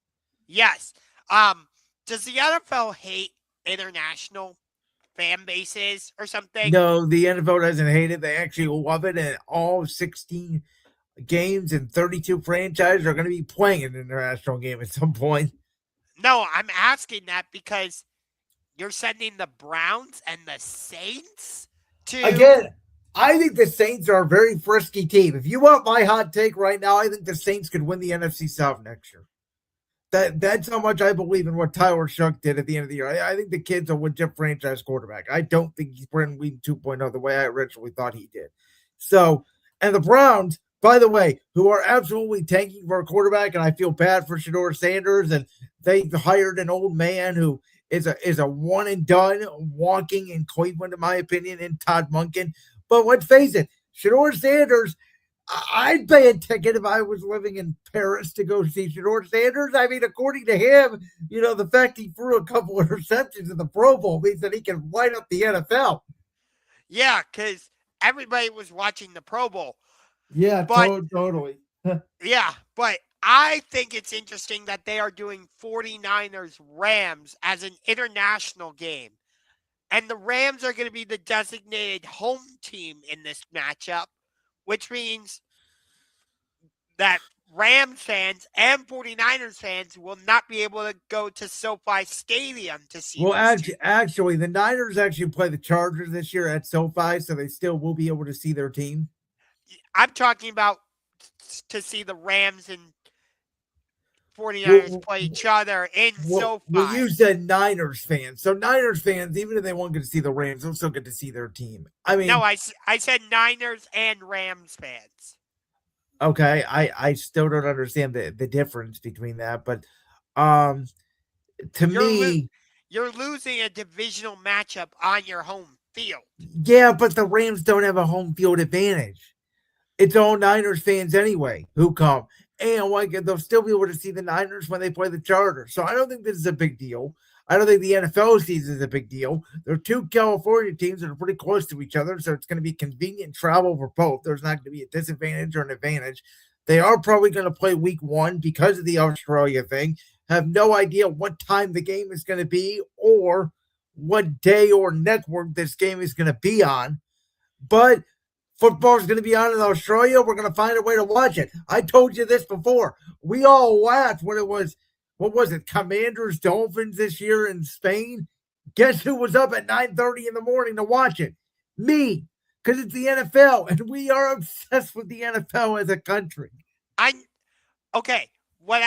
Yes. Does the NFL hate international fan bases or something? No, the NFL doesn't hate it. They actually love it, and all 16 games and 32 franchises are going to be playing an international game at some point. No, I'm asking that because you're sending the Browns and the Saints to... Again, I think the Saints are a very frisky team. If you want my hot take right now, I think the Saints could win the NFC South next year. That's how much I believe in what Tyler Shough did at the end of the year. I think the kid's a legit franchise quarterback. I don't think he's Brandon Weeden 2.0 the way I originally thought he did. So, and the Browns, by the way, who are absolutely tanking for a quarterback, and I feel bad for Shedeur Sanders, and they hired an old man who is a one and done walking in Cleveland, in my opinion, in Todd Monken. But let's face it, Shedeur Sanders, I'd pay a ticket if I was living in Paris to go see Shedeur Sanders. I mean, according to him, the fact he threw a couple of interceptions in the Pro Bowl means that he can light up the NFL. Yeah, because everybody was watching the Pro Bowl. Yeah, totally. Yeah, but I think it's interesting that they are doing 49ers Rams as an international game. And the Rams are going to be the designated home team in this matchup, which means that Rams fans and 49ers fans will not be able to go to SoFi Stadium to see. Well, actually, the Niners actually play the Chargers this year at SoFi, so they still will be able to see their team. I'm talking about to see the Rams and 49ers play each other in SoFi. Well, you said Niners fans. So Niners fans, even if they won't get to see the Rams, they'll still get to see their team. I mean, no, I said Niners and Rams fans. Okay, I still don't understand the difference between that, but to me, You're losing a divisional matchup on your home field. Yeah, but the Rams don't have a home field advantage. It's all Niners fans anyway who come. And like they'll still be able to see the Niners when they play the Chargers. So I don't think this is a big deal. I don't think the NFL season is a big deal. There are two California teams that are pretty close to each other, so it's going to be convenient travel for both. There's not going to be a disadvantage or an advantage. They are probably going to play week 1 because of the Australia thing. Have no idea what time the game is going to be or what day or network this game is going to be on. But football's going to be on in Australia. We're going to find a way to watch it. I told you this before. We all laughed when it was, what was it, Commanders Dolphins this year in Spain. Guess who was up at 9:30 in the morning to watch it? Me, because it's the NFL, and we are obsessed with the NFL as a country. Okay. What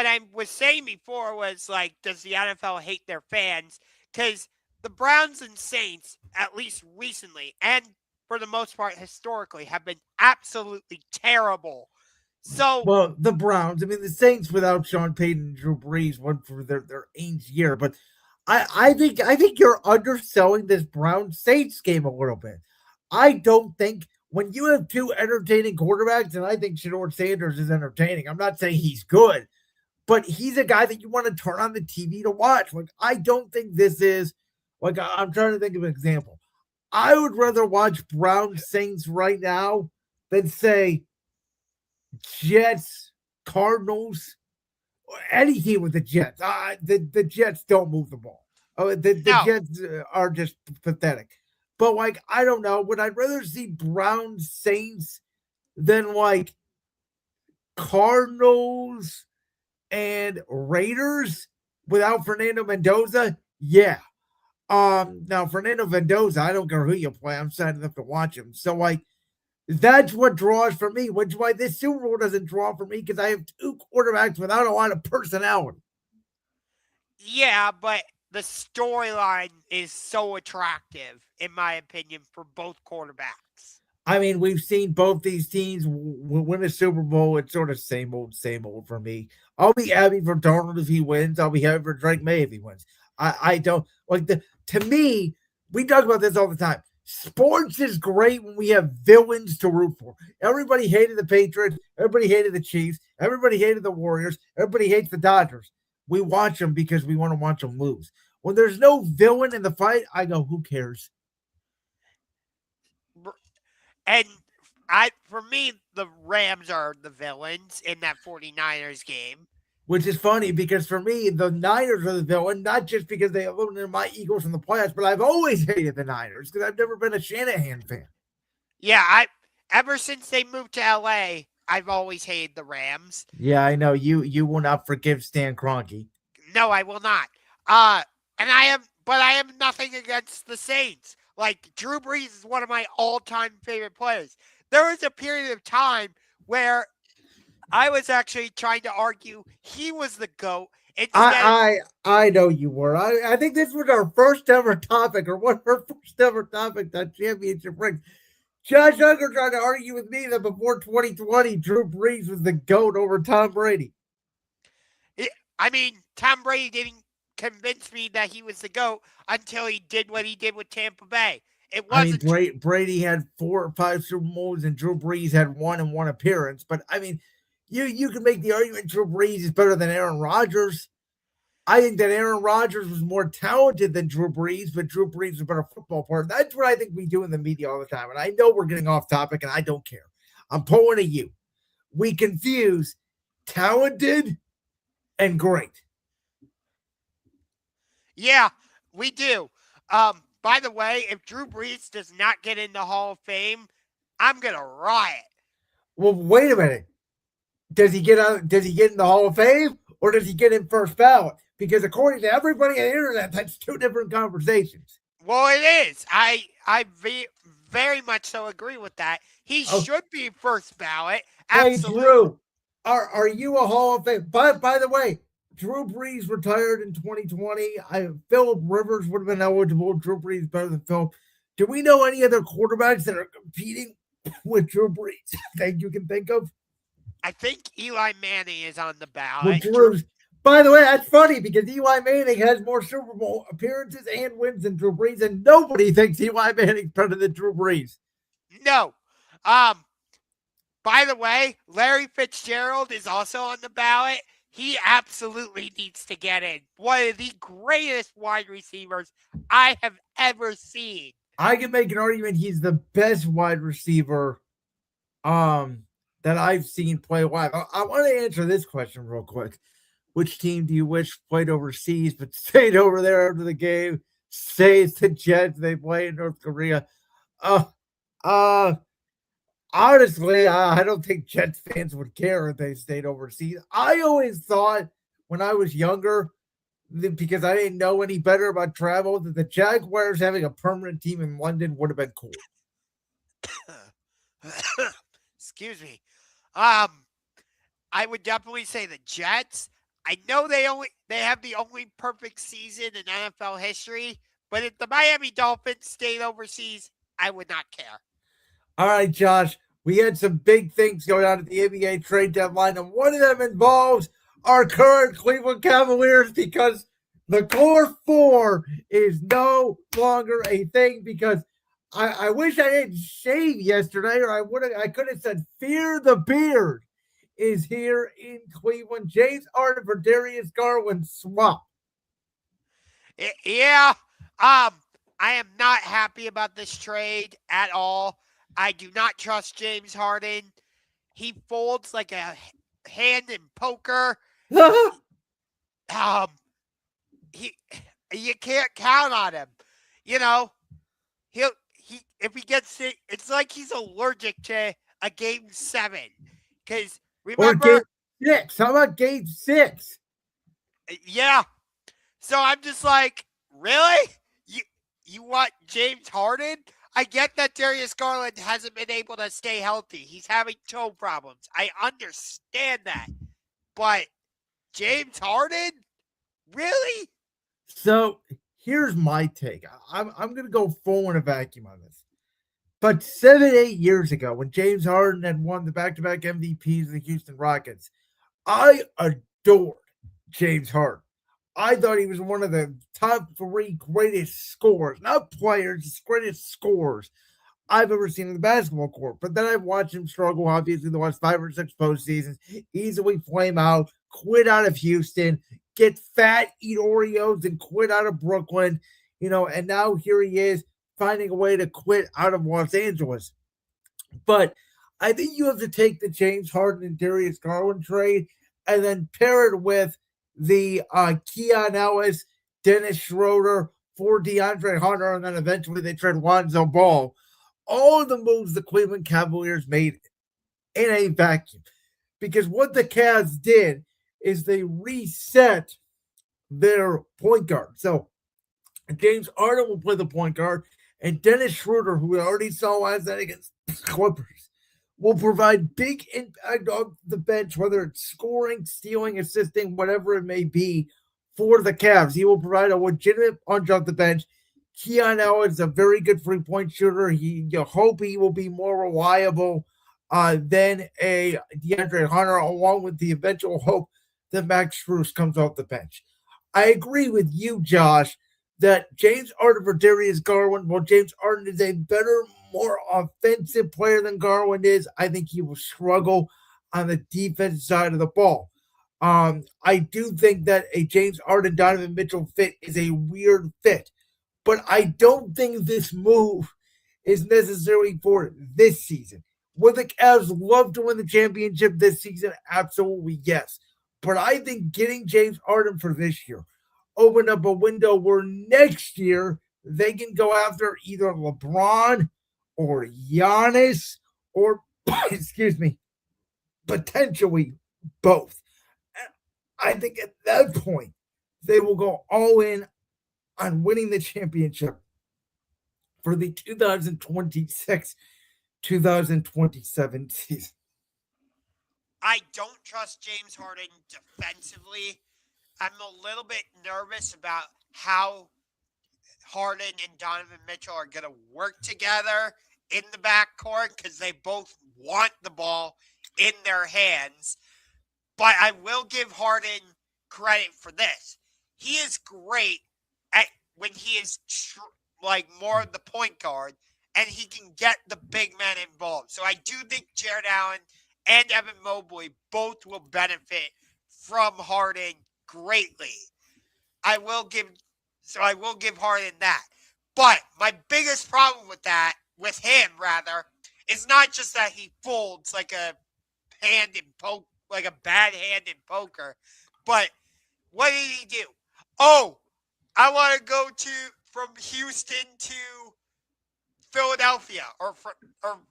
I was saying before was like, does the NFL hate their fans? Because the Browns and Saints, at least recently, and for the most part historically, have been absolutely terrible. So, well, the Browns, I mean, the Saints without Sean Payton and Drew Brees went for their 8th year, but I think you're underselling this Brown Saints game a little bit. I don't think when you have two entertaining quarterbacks, and I think Shedeur Sanders is entertaining. I'm not saying he's good, but he's a guy that you want to turn on the TV to watch. Like, I don't think this is like I'm trying to think of an example. I would rather watch Brown Saints right now than say Jets, Cardinals, or any team with the Jets. The Jets don't move the ball. The no. Jets are just pathetic. But like, I don't know. Would I rather see Brown Saints than like Cardinals and Raiders without Fernando Mendoza? Yeah. Now Fernando Mendoza, I don't care who you play, I'm signing up to watch him. So like, that's what draws for me, which is why this Super Bowl doesn't draw for me, because I have two quarterbacks without a lot of personality. Yeah, but the storyline is so attractive, in my opinion, for both quarterbacks. I mean, we've seen both these teams win a Super Bowl. It's sort of same old for me. I'll be happy for Darnold if he wins. I'll be happy for Drake May if he wins. I don't like to me, we talk about this all the time. Sports is great when we have villains to root for. Everybody hated the Patriots. Everybody hated the Chiefs. Everybody hated the Warriors. Everybody hates the Dodgers. We watch them because we want to watch them lose. When there's no villain in the fight, I go, who cares? And for me, the Rams are the villains in that 49ers game. Which is funny because for me, the Niners are the villain, not just because they eliminated my Eagles from the playoffs, but I've always hated the Niners because I've never been a Shanahan fan. Yeah, ever since they moved to LA, I've always hated the Rams. Yeah, I know. You will not forgive Stan Kroenke. No, I will not. And I have nothing against the Saints. Like, Drew Brees is one of my all-time favorite players. There was a period of time where I was actually trying to argue he was the GOAT. I know you were. I think this was our first ever topic, or one of our first ever topics on Championship Rings. Josh Ungar tried to argue with me that before 2020, Drew Brees was the GOAT over Tom Brady. I mean, Tom Brady didn't convince me that he was the GOAT until he did what he did with Tampa Bay. It wasn't. I mean, Brady had 4 or 5 Super Bowls, and Drew Brees had 1 and 1 appearance. But I mean, you can make the argument Drew Brees is better than Aaron Rodgers. I think that Aaron Rodgers was more talented than Drew Brees, but Drew Brees was a better football player. That's what I think we do in the media all the time. And I know we're getting off topic, and I don't care. I'm pulling at you. We confuse talented and great. Yeah, we do. By the way, if Drew Brees does not get in the Hall of Fame, I'm gonna riot. Well, wait a minute. Does he get out? Does he get in the Hall of Fame, or does he get in first ballot? Because according to everybody on the internet, that's 2 different conversations. Well, it is. I very much so agree with that. He should be first ballot. Absolutely. Hey, Drew, are you a Hall of Fame? By the way, Drew Brees retired in 2020. Phillip Rivers would have been eligible. Drew Brees better than Phillip. Do we know any other quarterbacks that are competing with Drew Brees that you can think of? I think Eli Manning is on the ballot. Well, By the way, that's funny because Eli Manning has more Super Bowl appearances and wins than Drew Brees, and nobody thinks Eli Manning's better than Drew Brees. No. By the way, Larry Fitzgerald is also on the ballot. He absolutely needs to get in. One of the greatest wide receivers I have ever seen. I can make an argument he's the best wide receiver that I've seen play live. I want to answer this question real quick. Which team do you wish played overseas but stayed over there after the game? Say it's the Jets. They play in North Korea. Uh, uh, Honestly, I don't think Jets fans would care if they stayed overseas. I always thought when I was younger, because I didn't know any better about travel, that the Jaguars having a permanent team in London would have been cool. Excuse me. I would definitely say the Jets. I know they have the only perfect season in NFL history, but if the Miami Dolphins stayed overseas, I would not care. All right, Josh, we had some big things going on at the NBA trade deadline, and one of them involves our current Cleveland Cavaliers because the core four is no longer a thing because I wish I didn't shave yesterday, or I could have said Fear the Beard is here in Cleveland. James Harden for Darius Garland swap. Yeah. I am not happy about this trade at all. I do not trust James Harden. He folds like a hand in poker. You can't count on him. You know, if he gets sick, it's like he's allergic to a game 7. Because remember, or game 6. How about game 6? Yeah. So I'm just like, really? You want James Harden? I get that Darius Garland hasn't been able to stay healthy. He's having toe problems. I understand that. But James Harden? Really? So here's my take. I'm going to go full in a vacuum on this. But 7-8 years ago, when James Harden had won the back-to-back MVPs of the Houston Rockets, I adored James Harden. I thought he was one of the top 3 greatest scorers, not players, just greatest scorers I've ever seen in the basketball court. But then I've watched him struggle, obviously, the last 5 or 6 postseasons, easily flame out, quit out of Houston, get fat, eat Oreos, and quit out of Brooklyn, and now here he is finding a way to quit out of Los Angeles. But I think you have to take the James Harden and Darius Garland trade and then pair it with the Keon Ellis, Dennis Schroeder for DeAndre Hunter, and then eventually they trade Lonzo Ball. All of the moves the Cleveland Cavaliers made in a vacuum. Because what the Cavs did is they reset their point guard. So James Harden will play the point guard, and Dennis Schroeder, who we already saw last night against Clippers, will provide big impact on the bench, whether it's scoring, stealing, assisting, whatever it may be for the Cavs. He will provide a legitimate punch off the bench. Keon Ellis is a very good three-point shooter. You hope he will be more reliable than a DeAndre Hunter, along with the eventual hope that Max Strus comes off the bench. I agree with you, Josh, that James Harden for Darius Garland, while James Harden is a better, more offensive player than Garland is, I think he will struggle on the defensive side of the ball. I do think that a James Harden, Donovan Mitchell fit is a weird fit, but I don't think this move is necessarily for this season. Would the Cavs love to win the championship this season? Absolutely, yes. But I think getting James Harden for this year opened up a window where next year they can go after either LeBron or Giannis or, excuse me, potentially both. I think at that point, they will go all in on winning the championship for the 2026-2027 season. I don't trust James Harden defensively. I'm a little bit nervous about how Harden and Donovan Mitchell are going to work together in the backcourt because they both want the ball in their hands. But I will give Harden credit for this. He is great at when he is like more the point guard, and he can get the big men involved. So I do think Jared Allen and Evan Mobley both will benefit from Harden greatly. I will give Harden that. But my biggest problem with him rather, is not just that he folds like a bad hand in poker, but what did he do? Oh, I want to go from Houston to Philadelphia, or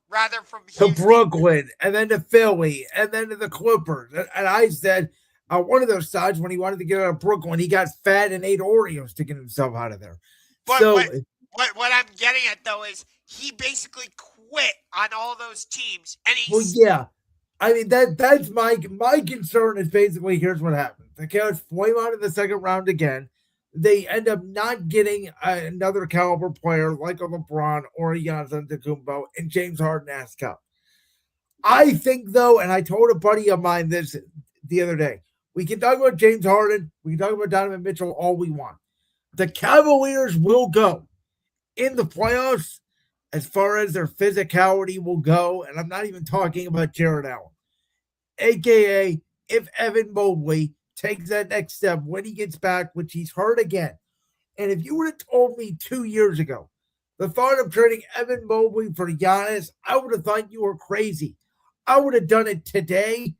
rather from to Houston Brooklyn, and then to Philly, and then to the Clippers. And I said, one of those times when he wanted to get out of Brooklyn, he got fat and ate Oreos to get himself out of there. But So, what I'm getting at though is he basically quit on all those teams, and well, yeah. I mean that's my concern is basically here's what happens. The Cavs flame out in the second round again. They end up not getting another caliber player like a LeBron or a Giannis Antetokounmpo, and James Harden asks out. I think though, and I told a buddy of mine this the other day, we can talk about James Harden, we can talk about Donovan Mitchell all we want. The Cavaliers will go in the playoffs as far as their physicality will go, and I'm not even talking about Jared Allen. AKA, if Evan Mobley takes that next step when he gets back, which he's hurt again. And if you would have told me 2 years ago the thought of trading Evan Mobley for Giannis, I would have thought you were crazy. I would have done it today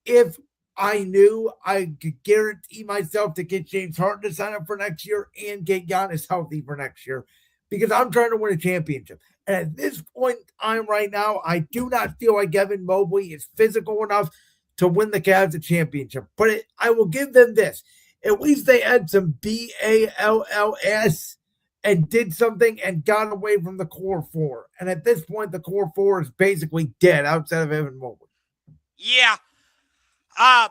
if I knew I could guarantee myself to get James Harden to sign up for next year and get Giannis healthy for next year, because I'm trying to win a championship. And at this point in time right now, I do not feel like Evan Mobley is physical enough to win the Cavs a championship. But I will give them this. At least they had some BALLS and did something and got away from the core four. And at this point, the core four is basically dead outside of Evan Mobley. Yeah. I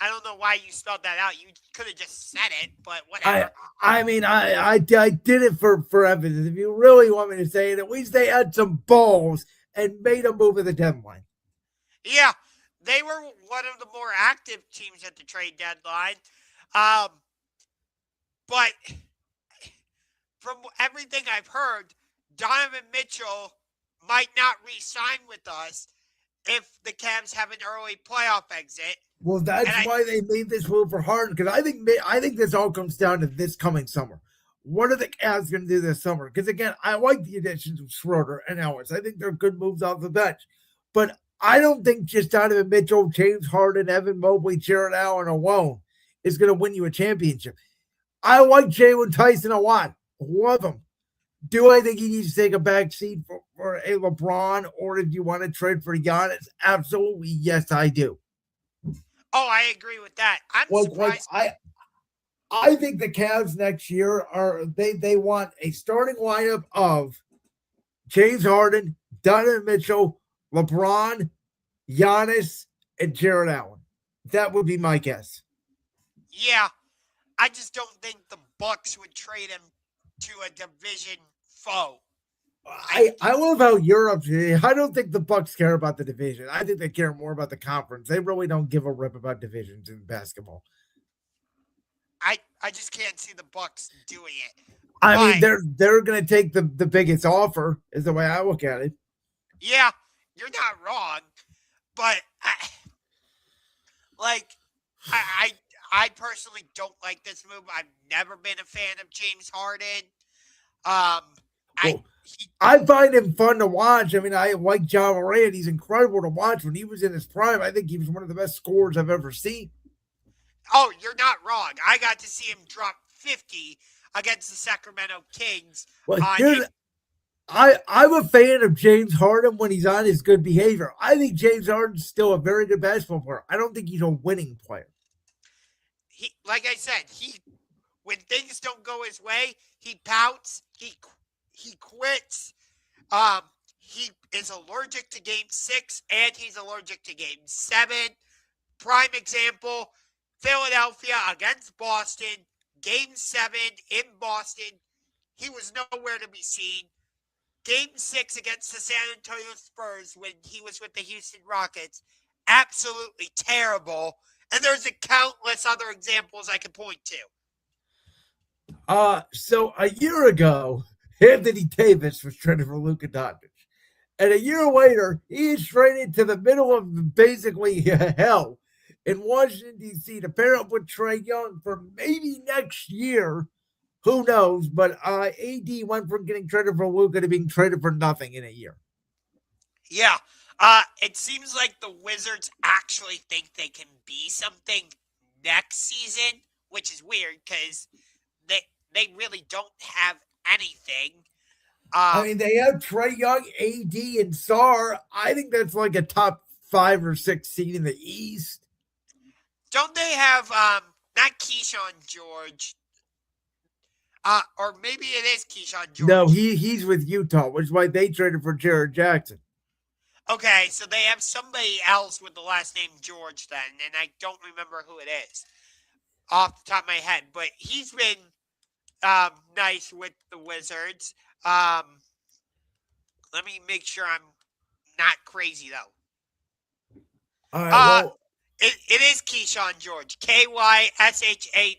don't know why you spelled that out. You could have just said it, but whatever. I mean, I did it for evidence. If you really want me to say it, at least they had some balls and made a move at the deadline. Yeah, they were one of the more active teams at the trade deadline. But from everything I've heard, Donovan Mitchell might not re-sign with us if the Cavs have an early playoff exit. Well, that's why they made this move for Harden, because I think this all comes down to this coming summer. What are the Cavs going to do this summer? Because again, I like the additions of Schroeder and Ellis. I think they're good moves off the bench. But I don't think just Donovan Mitchell, James Harden, Evan Mobley, Jared Allen alone is going to win you a championship. I like Jalen Tyson a lot. Love him. Do I think he needs to take a back seat for a LeBron, or if you want to trade for Giannis? Absolutely, yes, I do. Oh, I agree with that. I'm surprised. I think the Cavs next year they want a starting lineup of James Harden, Donovan Mitchell, LeBron, Giannis, and Jared Allen. That would be my guess. Yeah, I just don't think the Bucks would trade him to a division foe. I love how Europe. I don't think the Bucks care about the division. I think they care more about the conference. They really don't give a rip about divisions in basketball. I just can't see the Bucks doing it. I mean, they're going to take the biggest offer, is the way I look at it. Yeah, you're not wrong, but I personally don't like this move. I've never been a fan of James Harden. I find him fun to watch. I mean, I like Ja Morant. He's incredible to watch. When he was in his prime, I think he was one of the best scorers I've ever seen. Oh, you're not wrong. I got to see him drop 50 against the Sacramento Kings. Well, I'm a fan of James Harden when he's on his good behavior. I think James Harden's still a very good basketball player. I don't think he's a winning player. Like I said, when things don't go his way, he pouts. He quits. He is allergic to Game 6, and he's allergic to Game 7. Prime example, Philadelphia against Boston. Game 7 in Boston. He was nowhere to be seen. Game 6 against the San Antonio Spurs when he was with the Houston Rockets. Absolutely terrible. And there's a countless other examples I could point to. So a year ago, Anthony Davis was traded for Luka Doncic. And a year later, he is traded to the middle of basically hell in Washington, D.C. to pair up with Trae Young for maybe next year. Who knows? But AD went from getting traded for Luka to being traded for nothing in a year. Yeah. It seems like the Wizards actually think they can be something next season, which is weird because they really don't have anything. I mean, they have Trae Young, AD, and Sar. I think that's like a top 5 or 6 seed in the East. Don't they have not Keyshawn George? Or maybe it is Keyshawn George. No, he's with Utah, which is why they traded for Jared Jackson. Okay, so they have somebody else with the last name George then, and I don't remember who it is off the top of my head, but he's been nice with the Wizards. Let me make sure I'm not crazy though. All right, well, it is Keyshawn George. KYSHAWN.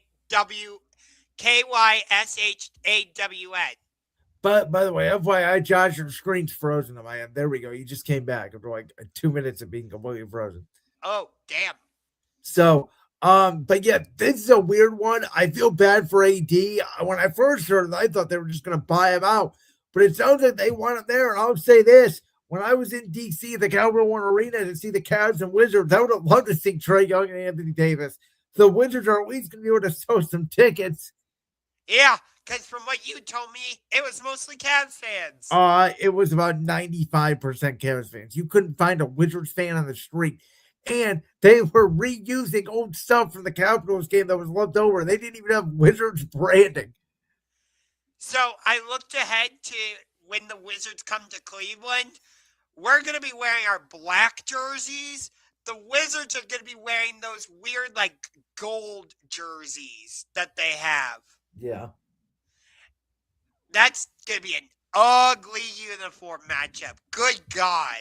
But by the way, FYI, Josh, your screen's frozen on my end. There we go. You just came back after like 2 minutes of being completely frozen. Oh, damn. So, but yeah, this is a weird one. I feel bad for AD. When I first heard it, I thought they were just going to buy him out. But it sounds like they want him there. And I'll say this. When I was in D.C. at the Capital One Arena to see the Cavs and Wizards, I would have loved to see Trae Young and Anthony Davis. The Wizards are at least going to be able to sell some tickets. Yeah, because from what you told me, it was mostly Cavs fans. It was about 95% Cavs fans. You couldn't find a Wizards fan on the street. And they were reusing old stuff from the Capitals game that was left over. They didn't even have Wizards branding. So I looked ahead to when the Wizards come to Cleveland. We're going to be wearing our black jerseys. The Wizards are going to be wearing those weird, like, gold jerseys that they have. Yeah. That's going to be an ugly uniform matchup. Good God.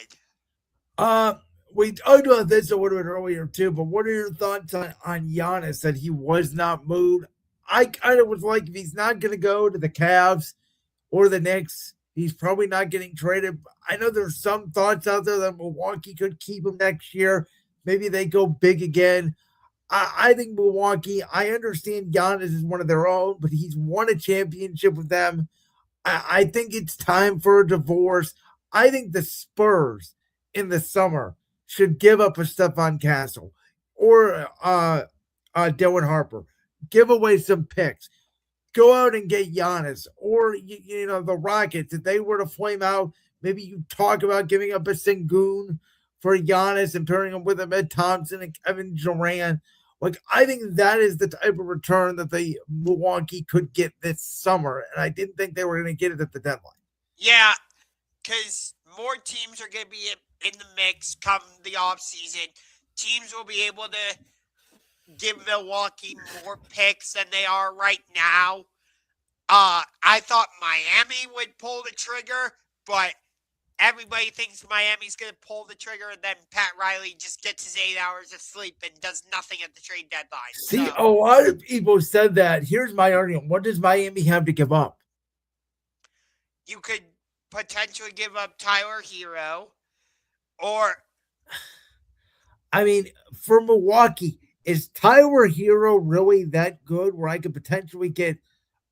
We talked about this a little bit earlier, too, but what are your thoughts on Giannis that he was not moved? I kind of was like, if he's not going to go to the Cavs or the Knicks, he's probably not getting traded. I know there's some thoughts out there that Milwaukee could keep him next year. Maybe they go big again. I think Milwaukee, I understand Giannis is one of their own, but he's won a championship with them. I think it's time for a divorce. I think the Spurs in the summer should give up a Stephon Castle or Dylan Harper. Give away some picks. Go out and get Giannis. Or, the Rockets, if they were to flame out, maybe you talk about giving up a Sengun for Giannis and pairing him with Ahmed Thompson and Kevin Durant. Like, I think that is the type of return that the Milwaukee could get this summer. And I didn't think they were going to get it at the deadline. Yeah, because more teams are going to be in the mix come the offseason. Teams will be able to give Milwaukee more picks than they are right now. I thought Miami would pull the trigger, but everybody thinks Miami's going to pull the trigger, and then Pat Riley just gets his 8 hours of sleep and does nothing at the trade deadline. See, a lot of people said that. Here's my argument. What does Miami have to give up? You could potentially give up Tyler Hero, or... I mean, for Milwaukee, is Tyler Hero really that good where I could potentially get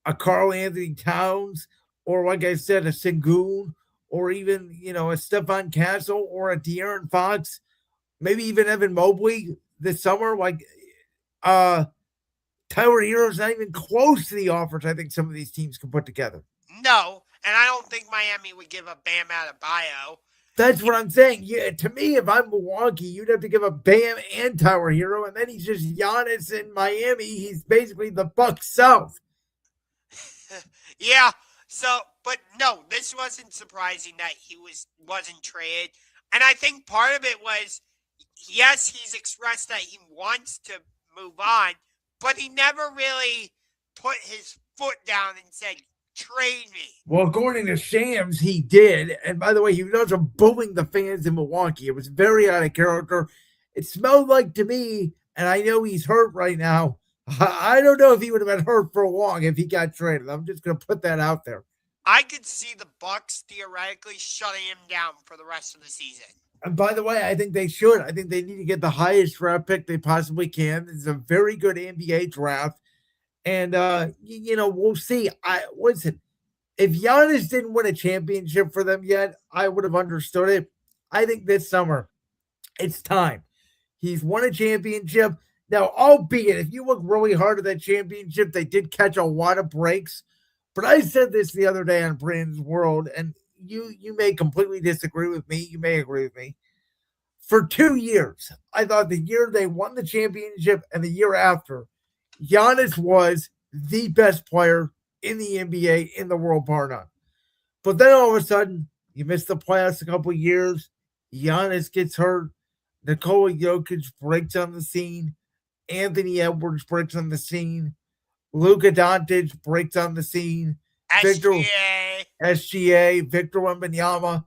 a Karl Anthony Towns or, like I said, a Sengun or even, a Stephon Castle or a De'Aaron Fox, maybe even Evan Mobley this summer? Like, Tyler Hero's not even close to the offers I think some of these teams can put together. No, and I don't think Miami would give up Bam Adebayo. That's what I'm saying. Yeah, to me, if I'm Milwaukee, you'd have to give up Bam and Tyler Hero, and then he's just Giannis in Miami. He's basically the Bucks South. Yeah. So, but no, this wasn't surprising that he wasn't traded, and I think part of it was, yes, he's expressed that he wants to move on, but he never really put his foot down and said, trade me. Well, according to Shams, he did. And by the way, he was also booing the fans in Milwaukee. It was very out of character. It smelled like, to me, and I know he's hurt right now. I don't know if he would have been hurt for long if he got traded. I'm just going to put that out there. I could see the Bucks theoretically shutting him down for the rest of the season. And by the way, I think they should. I think they need to get the highest draft pick they possibly can. It's a very good NBA draft. And we'll see. Listen, if Giannis didn't win a championship for them yet, I would have understood it. I think this summer, it's time. He's won a championship. Now, albeit, if you look really hard at that championship, they did catch a lot of breaks. But I said this the other day on Brandon's World, and you may completely disagree with me. You may agree with me. For 2 years, I thought the year they won the championship and the year after, Giannis was the best player in the NBA in the world, bar none. But then all of a sudden, you miss the playoffs a couple of years. Giannis gets hurt. Nikola Jokic breaks on the scene. Anthony Edwards breaks on the scene. Luka Doncic breaks on the scene. SGA, Victor Wembanyama.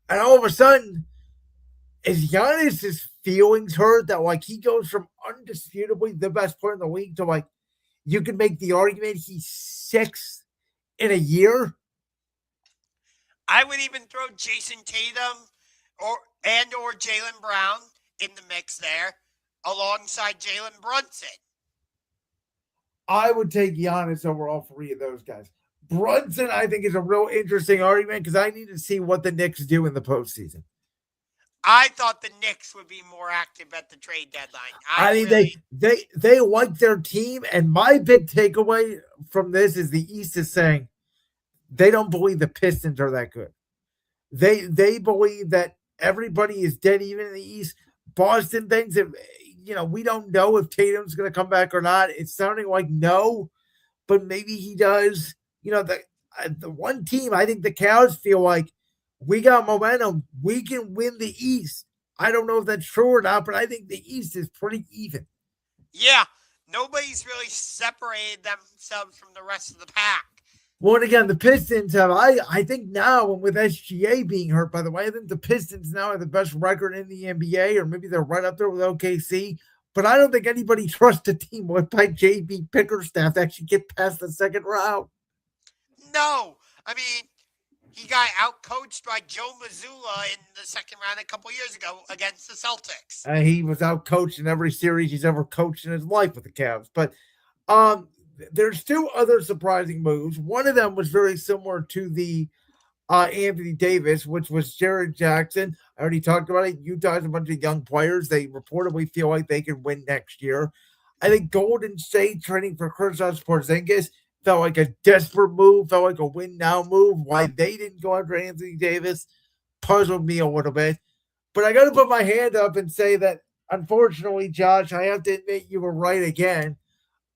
And all of a sudden, is Giannis' feelings hurt that like he goes from undisputably the best player in the league to like you can make the argument he's sixth in a year? I would even throw Jason Tatum or Jaylen Brown in the mix there alongside Jalen Brunson. I would take Giannis over all three of those guys. Brunson, I think, is a real interesting argument because I need to see what the Knicks do in the postseason. I thought the Knicks would be more active at the trade deadline. I mean, they like their team, and my big takeaway from this is the East is saying they don't believe the Pistons are that good. They believe that everybody is dead even in the East. Boston thinks that, we don't know if Tatum's going to come back or not. It's sounding like no, but maybe he does. The one team, I think the Cavs feel like we got momentum. We can win the East. I don't know if that's true or not, but I think the East is pretty even. Yeah, nobody's really separated themselves from the rest of the pack. Well, and again, the Pistons have, I think now, and with SGA being hurt, by the way, I think the Pistons now have the best record in the NBA, or maybe they're right up there with OKC. But I don't think anybody trusts a team led by JB Bickerstaff to actually get past the second round. No. I mean, he got outcoached by Joe Mazzulla in the second round a couple years ago against the Celtics. He was outcoached in every series he's ever coached in his life with the Cavs. But there's two other surprising moves. One of them was very similar to the Anthony Davis, which was Jared Jackson. I already talked about it. Utah has a bunch of young players. They reportedly feel like they can win next year. I think Golden State trading for Kristaps Porzingis felt like a desperate move, felt like a win-now move. Why they didn't go after Anthony Davis puzzled me a little bit. But I got to put my hand up and say that, unfortunately, Josh, I have to admit you were right again.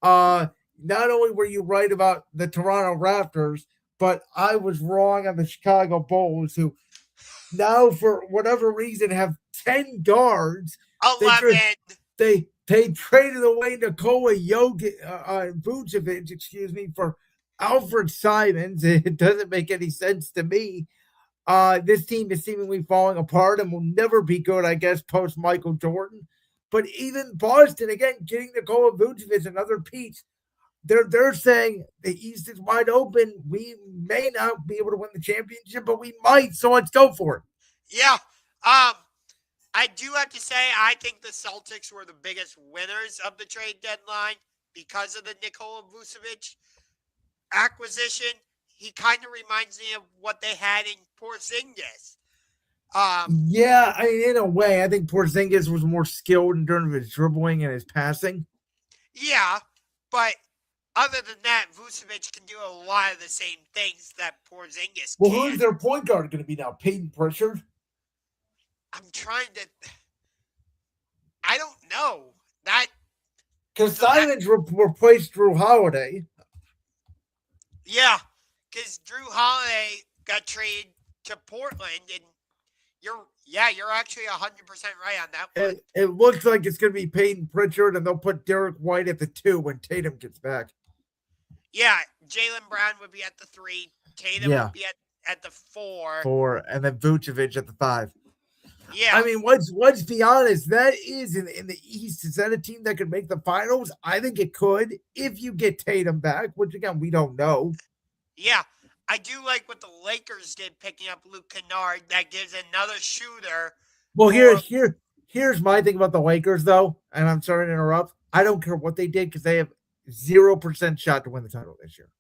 Not only were you right about the Toronto Raptors, but I was wrong on the Chicago Bulls, who now, for whatever reason, have 10 guards. 11. They traded away Nikola Vucevic, for Alfred Simons. It doesn't make any sense to me. This team is seemingly falling apart and will never be good, I guess, post Michael Jordan. But even Boston, again, getting Nikola Vucevic, another piece. They're saying the East is wide open. We may not be able to win the championship, but we might. So let's go for it. Yeah. I do have to say, I think the Celtics were the biggest winners of the trade deadline because of the Nikola Vucevic acquisition. He kind of reminds me of what they had in Porzingis. Yeah, in a way, I think Porzingis was more skilled in terms of his dribbling and his passing. Yeah, but other than that, Vucevic can do a lot of the same things that Porzingis can. Well, who's their point guard going to be now? Peyton Pritchard? I'm trying to... I don't know. Because Simons replaced Drew Holiday. Yeah, because Drew Holiday got traded to Portland, and you're actually 100% right on that one. It looks like it's going to be Peyton Pritchard, and they'll put Derek White at the 2 when Tatum gets back. Yeah, Jaylen Brown would be at the 3. Tatum would be at the 4. 4, and then Vucevic at the 5. Yeah. I mean, let's be honest. That is in the East. Is that a team that could make the finals? I think it could if you get Tatum back, which again we don't know. Yeah. I do like what the Lakers did picking up Luke Kennard. That gives another shooter Well, for. here's my thing about the Lakers, though, and I'm sorry to interrupt. I don't care what they did because they have 0% shot to win the title this year.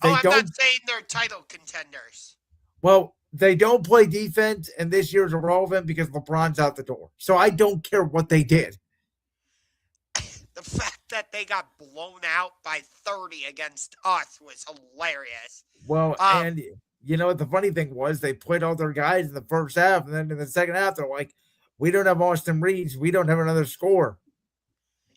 Oh, They I'm not don't. saying they're title contenders. Well, they don't play defense, and this year's irrelevant because LeBron's out the door. So I don't care what they did. The fact that they got blown out by 30 against us was hilarious. Well, Um, and you know what the funny thing was? They played all their guys in the first half, and then in the second half, they're like, "We don't have Austin Reeves. We don't have another score."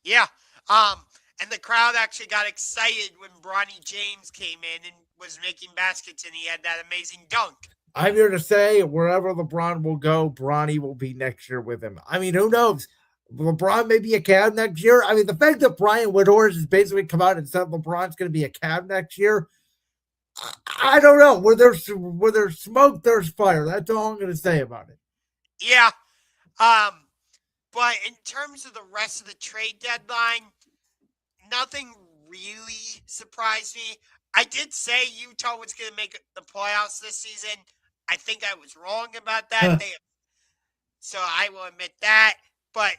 yeah. And the crowd actually got excited when Bronny James came in and was making baskets, and he had that amazing dunk. I'm here to say, wherever LeBron will go, Bronny will be next year with him. I mean, who knows? LeBron may be a Cavs next year. I mean, the fact that Brian Windhorst has basically come out and said LeBron's going to be a Cavs next year, I don't know. Where there's smoke, there's fire. That's all I'm going to say about it. Yeah. But in terms of the rest of the trade deadline, nothing really surprised me. I did say Utah was going to make the playoffs this season. I think I was wrong about that. So I will admit that. But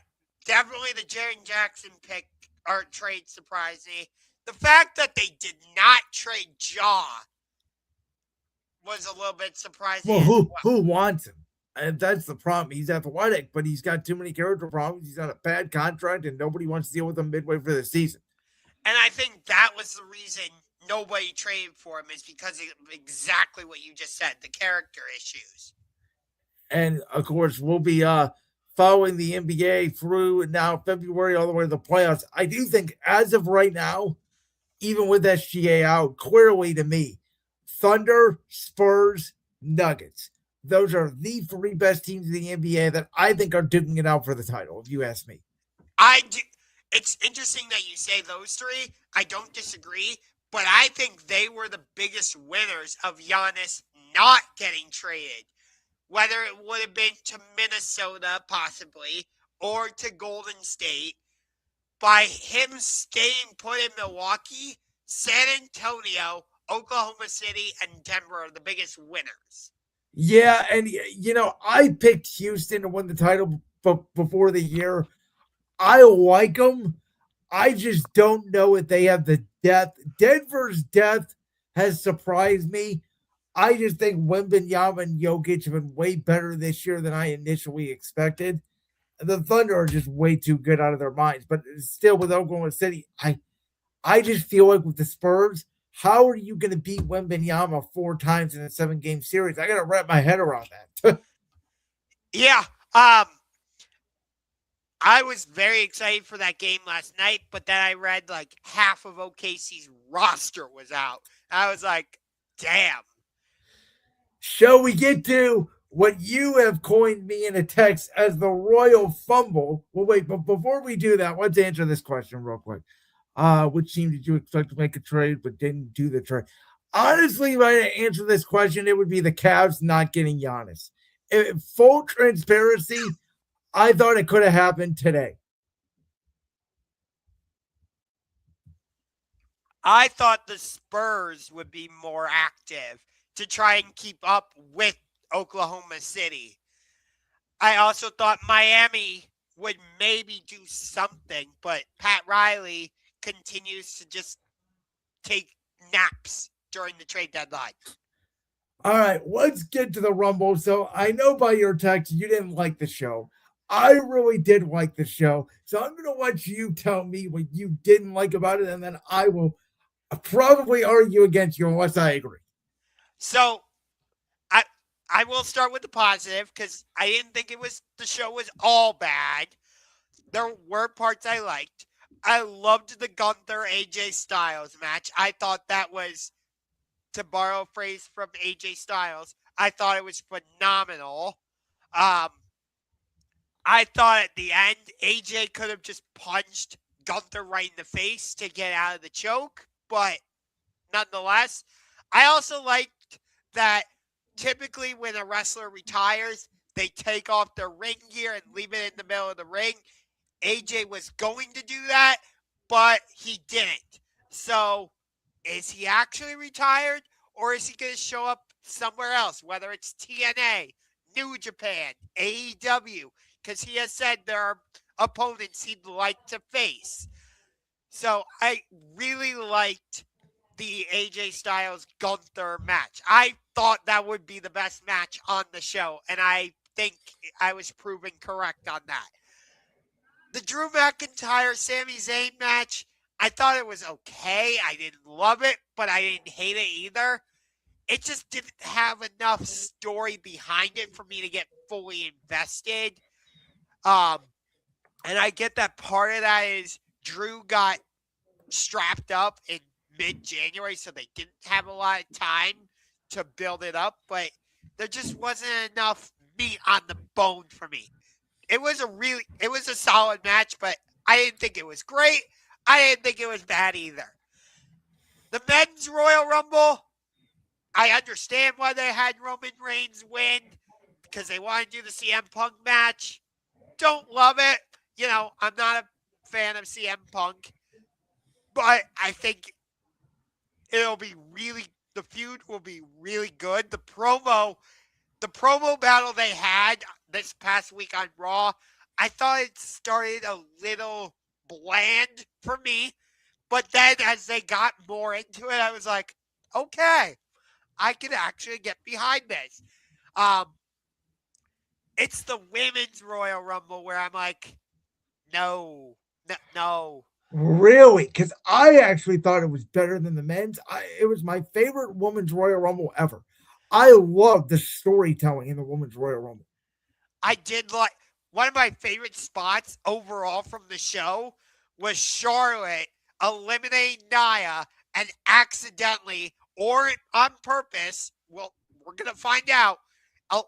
definitely the Jaren Jackson pick or trade surprised me. The fact that they did not trade Jaw was a little bit surprising. Well, who wants him? And that's the problem. He's athletic, but he's got too many character problems. He's got a bad contract, and nobody wants to deal with him midway for the season. And I think that was the reason nobody traded for him, is because of exactly what you just said, the character issues. And of course, we'll be following the NBA through now February all the way to the playoffs. I do think, as of right now, even with SGA out, clearly to me, Thunder, Spurs, Nuggets. Those are the three best teams in the NBA that I think are duking it out for the title, if you ask me. It's interesting that you say those three. I don't disagree, but I think they were the biggest winners of Giannis not getting traded. Whether it would have been to Minnesota, possibly, or to Golden State, by him staying put in Milwaukee, San Antonio, Oklahoma City, and Denver are the biggest winners. Yeah, and I picked Houston to win the title before the year. I like them. I just don't know if they have the depth. Denver's depth has surprised me. I just think Wembanyama and Jokic have been way better this year than I initially expected. The Thunder are just way too good out of their minds. But still, with Oklahoma City, I just feel like with the Spurs, how are you going to beat Wembanyama 4 times in a 7-game series? I got to wrap my head around that. Yeah. I was very excited for that game last night, but then I read like half of OKC's roster was out. I was like, damn. Shall we get to what you have coined me in a text as the Royal Fumble? Well, wait, but before we do that, let's answer this question real quick. Which team did you expect to make a trade but didn't do the trade? Honestly, if I had to answer this question, it would be the Cavs not getting Giannis. Full transparency, I thought it could have happened today. I thought the Spurs would be more active to try and keep up with Oklahoma City. I also thought Miami would maybe do something, but Pat Riley continues to just take naps during the trade deadline. All right, let's get to the Rumble. So I know by your text you didn't like the show. I really did like the show. So I'm going to let you tell me what you didn't like about it, and then I will probably argue against you unless I agree. So I will start with the positive because I didn't think the show was all bad. There were parts I liked. I loved the Gunther AJ Styles match. I thought that was, to borrow a phrase from AJ Styles, I thought it was phenomenal. I thought at the end, AJ could have just punched Gunther right in the face to get out of the choke, but nonetheless, I also liked that typically when a wrestler retires, they take off their ring gear and leave it in the middle of the ring. AJ was going to do that, but he didn't. So is he actually retired, or is he going to show up somewhere else, whether it's TNA, New Japan, AEW? Because he has said there are opponents he'd like to face. So I really liked the AJ Styles Gunther match. I thought that would be the best match on the show, and I think I was proven correct on that. The Drew McIntyre Sami Zayn match, I thought it was okay. I didn't love it, but I didn't hate it either. It just didn't have enough story behind it for me to get fully invested. And I get that part of that is Drew got strapped up in mid-January, so they didn't have a lot of time to build it up, but there just wasn't enough meat on the bone for me. It was a solid match, but I didn't think it was great. I didn't think it was bad either. The men's Royal Rumble, I understand why they had Roman Reigns win, because they want to do the CM Punk match. Don't love it. I'm not a fan of CM Punk, but I think the feud will be really good. The promo battle they had this past week on Raw, I thought it started a little bland for me. But then as they got more into it, I was like, okay, I can actually get behind this. It's the women's Royal Rumble where I'm like, no. Really? Because I actually thought it was better than the men's. It was my favorite women's Royal Rumble ever. I love the storytelling in the women's Royal Rumble. I did like one of my favorite spots overall from the show was Charlotte eliminating Nia and accidentally or on purpose, well, we're going to find out,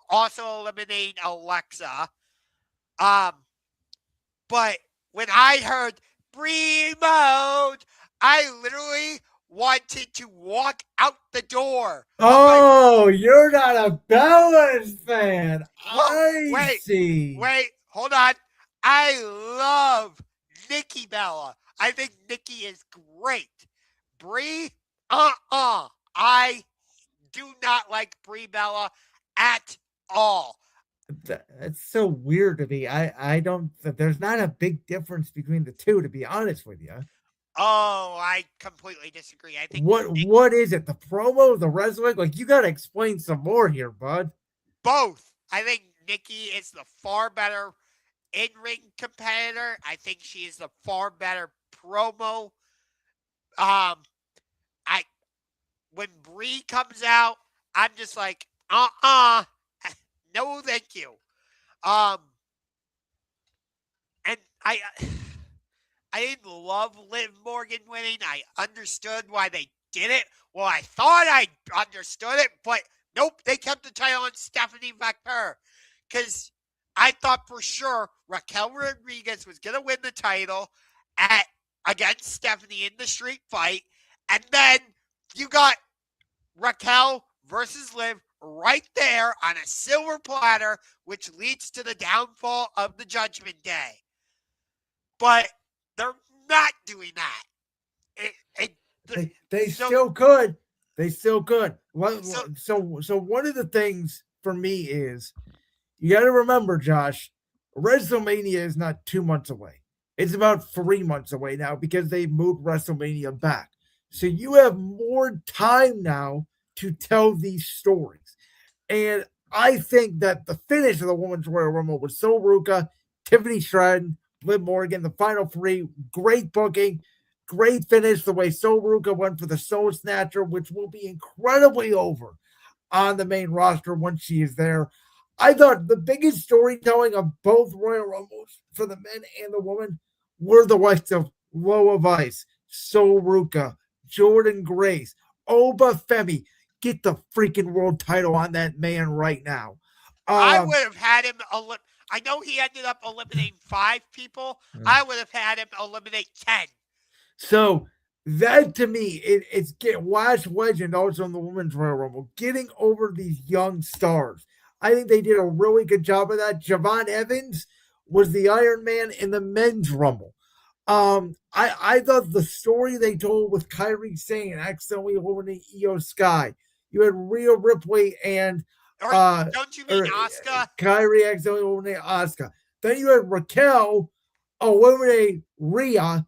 also eliminating Alexa. But when I heard Brie mode, I literally wanted to walk out the door. Oh, you're not a Bellas fan. I see. Wait, hold on. I love Nikki Bella. I think Nikki is great. Brie, I do not like Brie Bella at all. That's so weird to me. I don't. There's not a big difference between the two, to be honest with you. Oh, I completely disagree. I think what is it? The promo, the wrestling? Like, you gotta explain some more here, bud. Both. I think Nikki is the far better in-ring competitor. I think she is the far better promo. When Brie comes out, I'm just like, no, thank you. And I didn't love Liv Morgan winning. I understood why they did it. Well, I thought I understood it, but nope, they kept the title on Stephanie McMahon. Because I thought for sure Raquel Rodriguez was going to win the title against Stephanie in the street fight. And then you got Raquel versus Liv right there on a silver platter, which leads to the downfall of the Judgment Day. But they're not doing that. They still could. They still could. So one of the things for me is you got to remember, Josh, WrestleMania is not 2 months away. It's about 3 months away now because they moved WrestleMania back. So you have more time now to tell these stories. And I think that the finish of the Women's Royal Rumble was Sol Ruca, Tiffany Stratton, Liv Morgan, the final three, great booking, great finish. The way Sol Ruca went for the Soul Snatcher, which will be incredibly over on the main roster once she is there. I thought the biggest storytelling of both Royal Rumbles for the men and the women were the likes of Loa Vice, Sol Ruca, Jordan Grace, Oba Femi. Get the freaking world title on that man right now. I would have had him. I know he ended up eliminating 5 people. I would have had him eliminate 10. So that to me, it's Lash Legend also in the Women's Royal Rumble, getting over these young stars. I think they did a really good job of that. Javon Evans was the Iron Man in the men's rumble. I thought the story they told with Kyrie Sane accidentally eliminating Io Sky. You had Rhea Ripley and Or don't you mean or Asuka? Kyrie accidentally eliminated Asuka. Then you had Raquel eliminate Rhea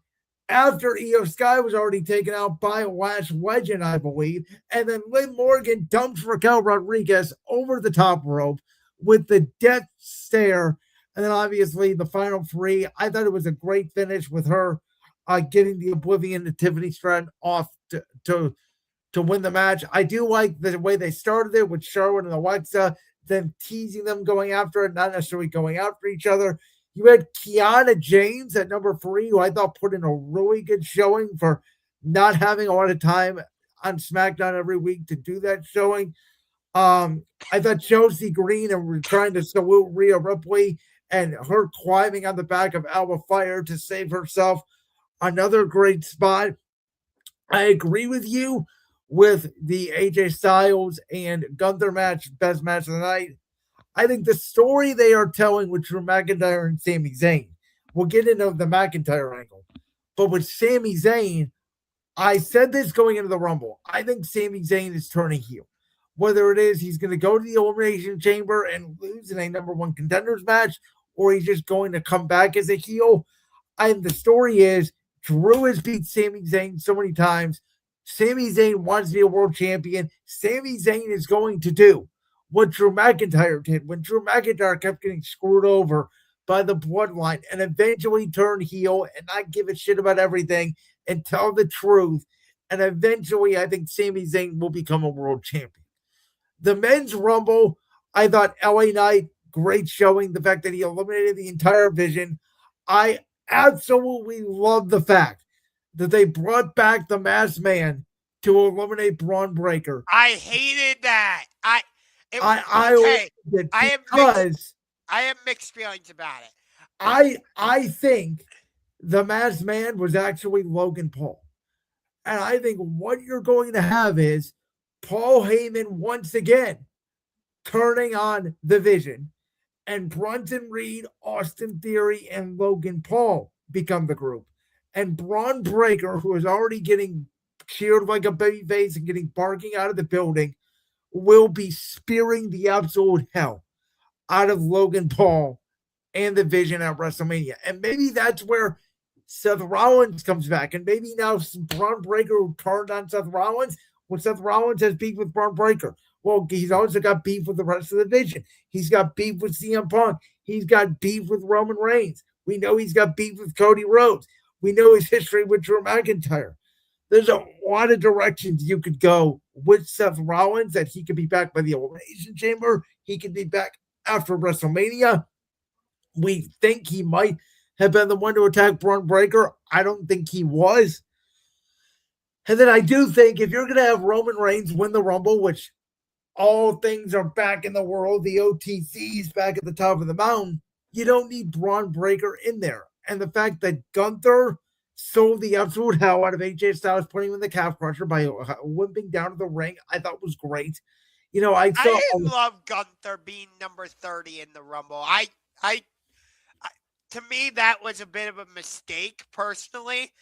after Io Sky was already taken out by Lash Legend, I believe. And then Liv Morgan dumps Raquel Rodriguez over the top rope with the death stare. And then obviously the final three. I thought it was a great finish with her getting the Oblivion to Tiffany Stratton off to win the match. I do like the way they started it with Charlotte and Alexa, then teasing them going after it, not necessarily going after each other. You had Kiana James at number 3, who I thought put in a really good showing for not having a lot of time on SmackDown every week to do that showing. I thought Chelsea Green and we're trying to salute Rhea Ripley and her climbing on the back of Alba Fire to save herself. Another great spot. I agree with you with the AJ Styles and Gunther match, best match of the night. I think the story they are telling with Drew McIntyre and Sami Zayn, we'll get into the McIntyre angle, but with Sami Zayn, I said this going into the Rumble. I think Sami Zayn is turning heel. Whether it is he's going to go to the Elimination Chamber and lose in a number one contenders match, or he's just going to come back as a heel. And the story is Drew has beat Sami Zayn so many times. Sami Zayn wants to be a world champion. Sami Zayn is going to do what Drew McIntyre did when Drew McIntyre kept getting screwed over by the bloodline and eventually turn heel and not give a shit about everything and tell the truth. And eventually, I think Sami Zayn will become a world champion. The men's rumble, I thought LA Knight, great showing. The fact that he eliminated the entire Vision. I absolutely love the fact that they brought back the Masked Man to eliminate Braun Breaker. I hated that. Okay. I have mixed feelings about it. I think the Masked Man was actually Logan Paul. And I think what you're going to have is Paul Heyman once again turning on the Vision, and Bronson Reed, Austin Theory, and Logan Paul become the group. And Braun Breaker, who is already getting cheered like a baby face and getting barking out of the building, will be spearing the absolute hell out of Logan Paul and the Vision at WrestleMania. And maybe that's where Seth Rollins comes back. And maybe now Braun Breaker turned on Seth Rollins when Seth Rollins has beef with Braun Breaker. Well, he's also got beef with the rest of the Vision. He's got beef with CM Punk. He's got beef with Roman Reigns. We know he's got beef with Cody Rhodes. We know his history with Drew McIntyre. There's a lot of directions you could go with Seth Rollins, that he could be back by the Elimination Chamber. He could be back after WrestleMania. We think he might have been the one to attack Braun Breaker. I don't think he was. And then I do think if you're going to have Roman Reigns win the Rumble, which all things are back in the world, the OTC's back at the top of the mountain, you don't need Braun Breaker in there. And the fact that Gunther sold the absolute hell out of AJ Styles, putting him in the calf crusher by limping down to the ring, I thought was great. You know, I didn't love Gunther being number 30 in the Rumble. To me, that was a bit of a mistake, personally.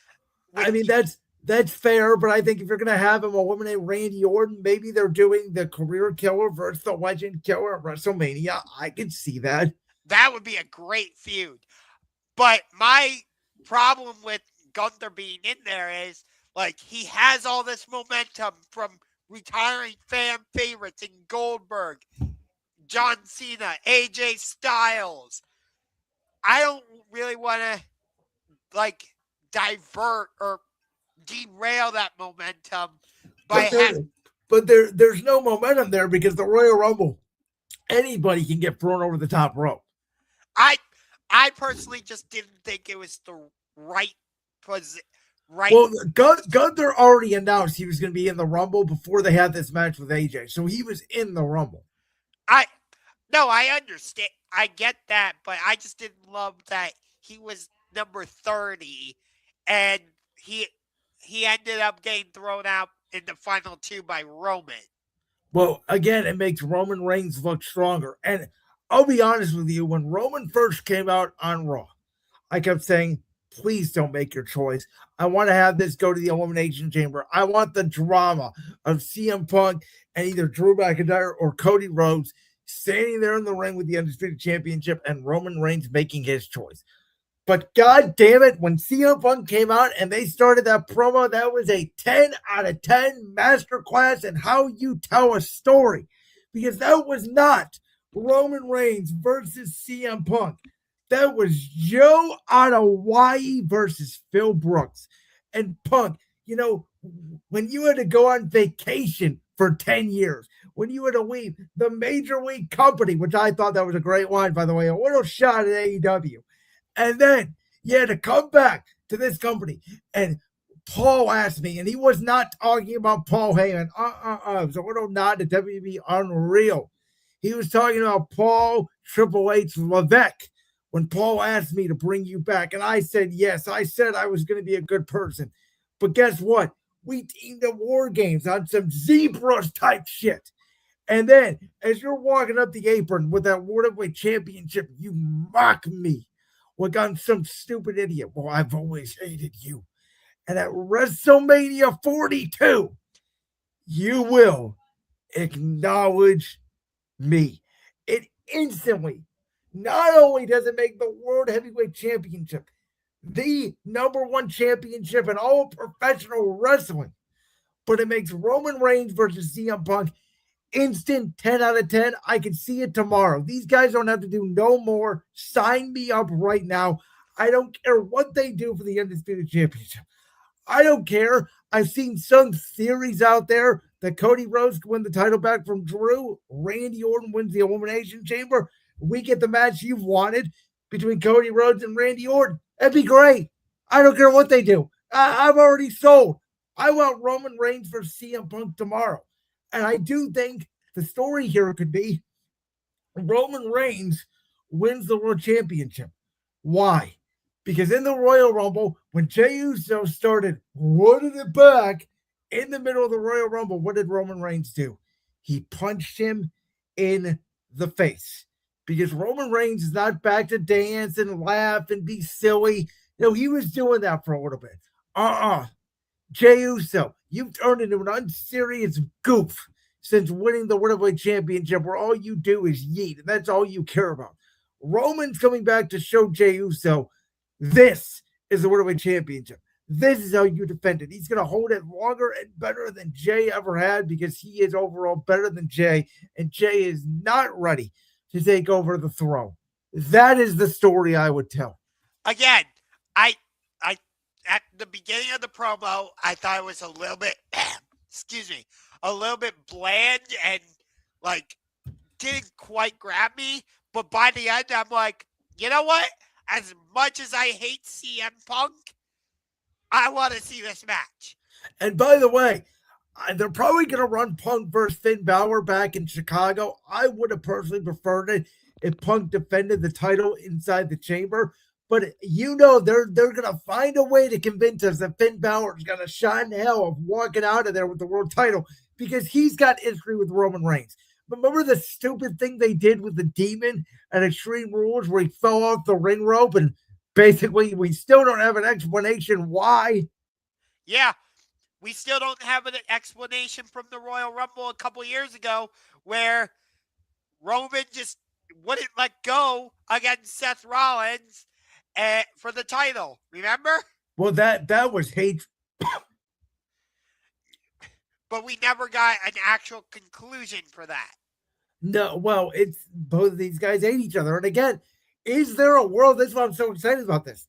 I mean, that's fair, but I think if you're going to have him eliminate Randy Orton, maybe they're doing the career killer versus the legend killer at WrestleMania. I could see that. That would be a great feud. But my problem with Gunther being in there is, like, he has all this momentum from retiring fan favorites in Goldberg, John Cena, AJ Styles. I don't really want to, like, divert or derail that momentum but there's no momentum there because the Royal Rumble, anybody can get thrown over the top rope. I personally just didn't think it was the right position. Right. Well, Gunther already announced he was going to be in the Rumble before they had this match with AJ, so he was in the Rumble. I understand. I get that, but I just didn't love that he was number 30 and he ended up getting thrown out in the final two by Roman. Well, again, it makes Roman Reigns look stronger. And I'll be honest with you, when Roman first came out on Raw, I kept saying, please don't make your choice. I want to have this go to the Elimination Chamber. I want the drama of CM Punk and either Drew McIntyre or Cody Rhodes standing there in the ring with the Undisputed Championship and Roman Reigns making his choice. But god damn it, when CM Punk came out and they started that promo, that was a 10 out of 10 masterclass in how you tell a story. Because that was not Roman Reigns versus CM Punk. That was Joe out of Hawaii versus Phil Brooks. And Punk, when you had to go on vacation for 10 years, when you had to leave the Major League Company, which I thought that was a great line, by the way, a little shot at AEW. And then you had to come back to this company. And Paul asked me, and he was not talking about Paul Heyman. It was a little nod to WWE Unreal. He was talking about Paul Triple H Levesque when Paul asked me to bring you back. And I said, yes, I said I was going to be a good person. But guess what? We teamed up War Games on some zebras type shit. And then as you're walking up the apron with that World Heavyweight Championship, you mock me. Like I'm some stupid idiot. Well, I've always hated you. And at WrestleMania 42, you will acknowledge me. It instantly, not only does it make the World Heavyweight Championship the #1 championship in all professional wrestling, but it makes Roman Reigns versus CM Punk instant 10 out of 10. I can see it tomorrow. These guys don't have to do no more. Sign me up right now. I don't care what they do for the Undisputed Championship. I don't care. I've seen some theories out there that Cody Rhodes can win the title back from Drew. Randy Orton wins the Elimination Chamber. We get the match you've wanted between Cody Rhodes and Randy Orton. That'd be great. I don't care what they do. I'm already sold. I want Roman Reigns versus CM Punk tomorrow. And I do think the story here could be Roman Reigns wins the World Championship. Why? Because in the Royal Rumble, when Jey Uso started running it back in the middle of the Royal Rumble, what did Roman Reigns do? He punched him in the face. Because Roman Reigns is not back to dance and laugh and be silly. He was doing that for a little bit. Jey Uso, you've turned into an unserious goof since winning the World Heavyweight Championship, where all you do is yeet, and that's all you care about. Roman's coming back to show Jey Uso, this is the World Heavyweight Championship. This is how you defend it. He's going to hold it longer and better than Jey ever had because he is overall better than Jey, and Jey is not ready to take over the throne. That is the story I would tell. Again, I at the beginning of the promo, I thought it was a little bit, a little bit bland and didn't quite grab me. But by the end, I'm like, you know what? As much as I hate CM Punk, I want to see this match. And by the way, they're probably going to run Punk versus Finn Balor back in Chicago. I would have personally preferred it if Punk defended the title inside the chamber. But they're going to find a way to convince us that Finn Balor is going to shine hell of walking out of there with the world title because he's got history with Roman Reigns. Remember the stupid thing they did with the Demon at Extreme Rules where he fell off the ring rope and basically we still don't have an explanation why? Yeah, we still don't have an explanation from the Royal Rumble a couple years ago where Roman just wouldn't let go against Seth Rollins for the title. Remember? Well, that was hate. But we never got an actual conclusion for that. No, well, it's both of these guys hate each other. And again, is there a world? That's why I'm so excited about this.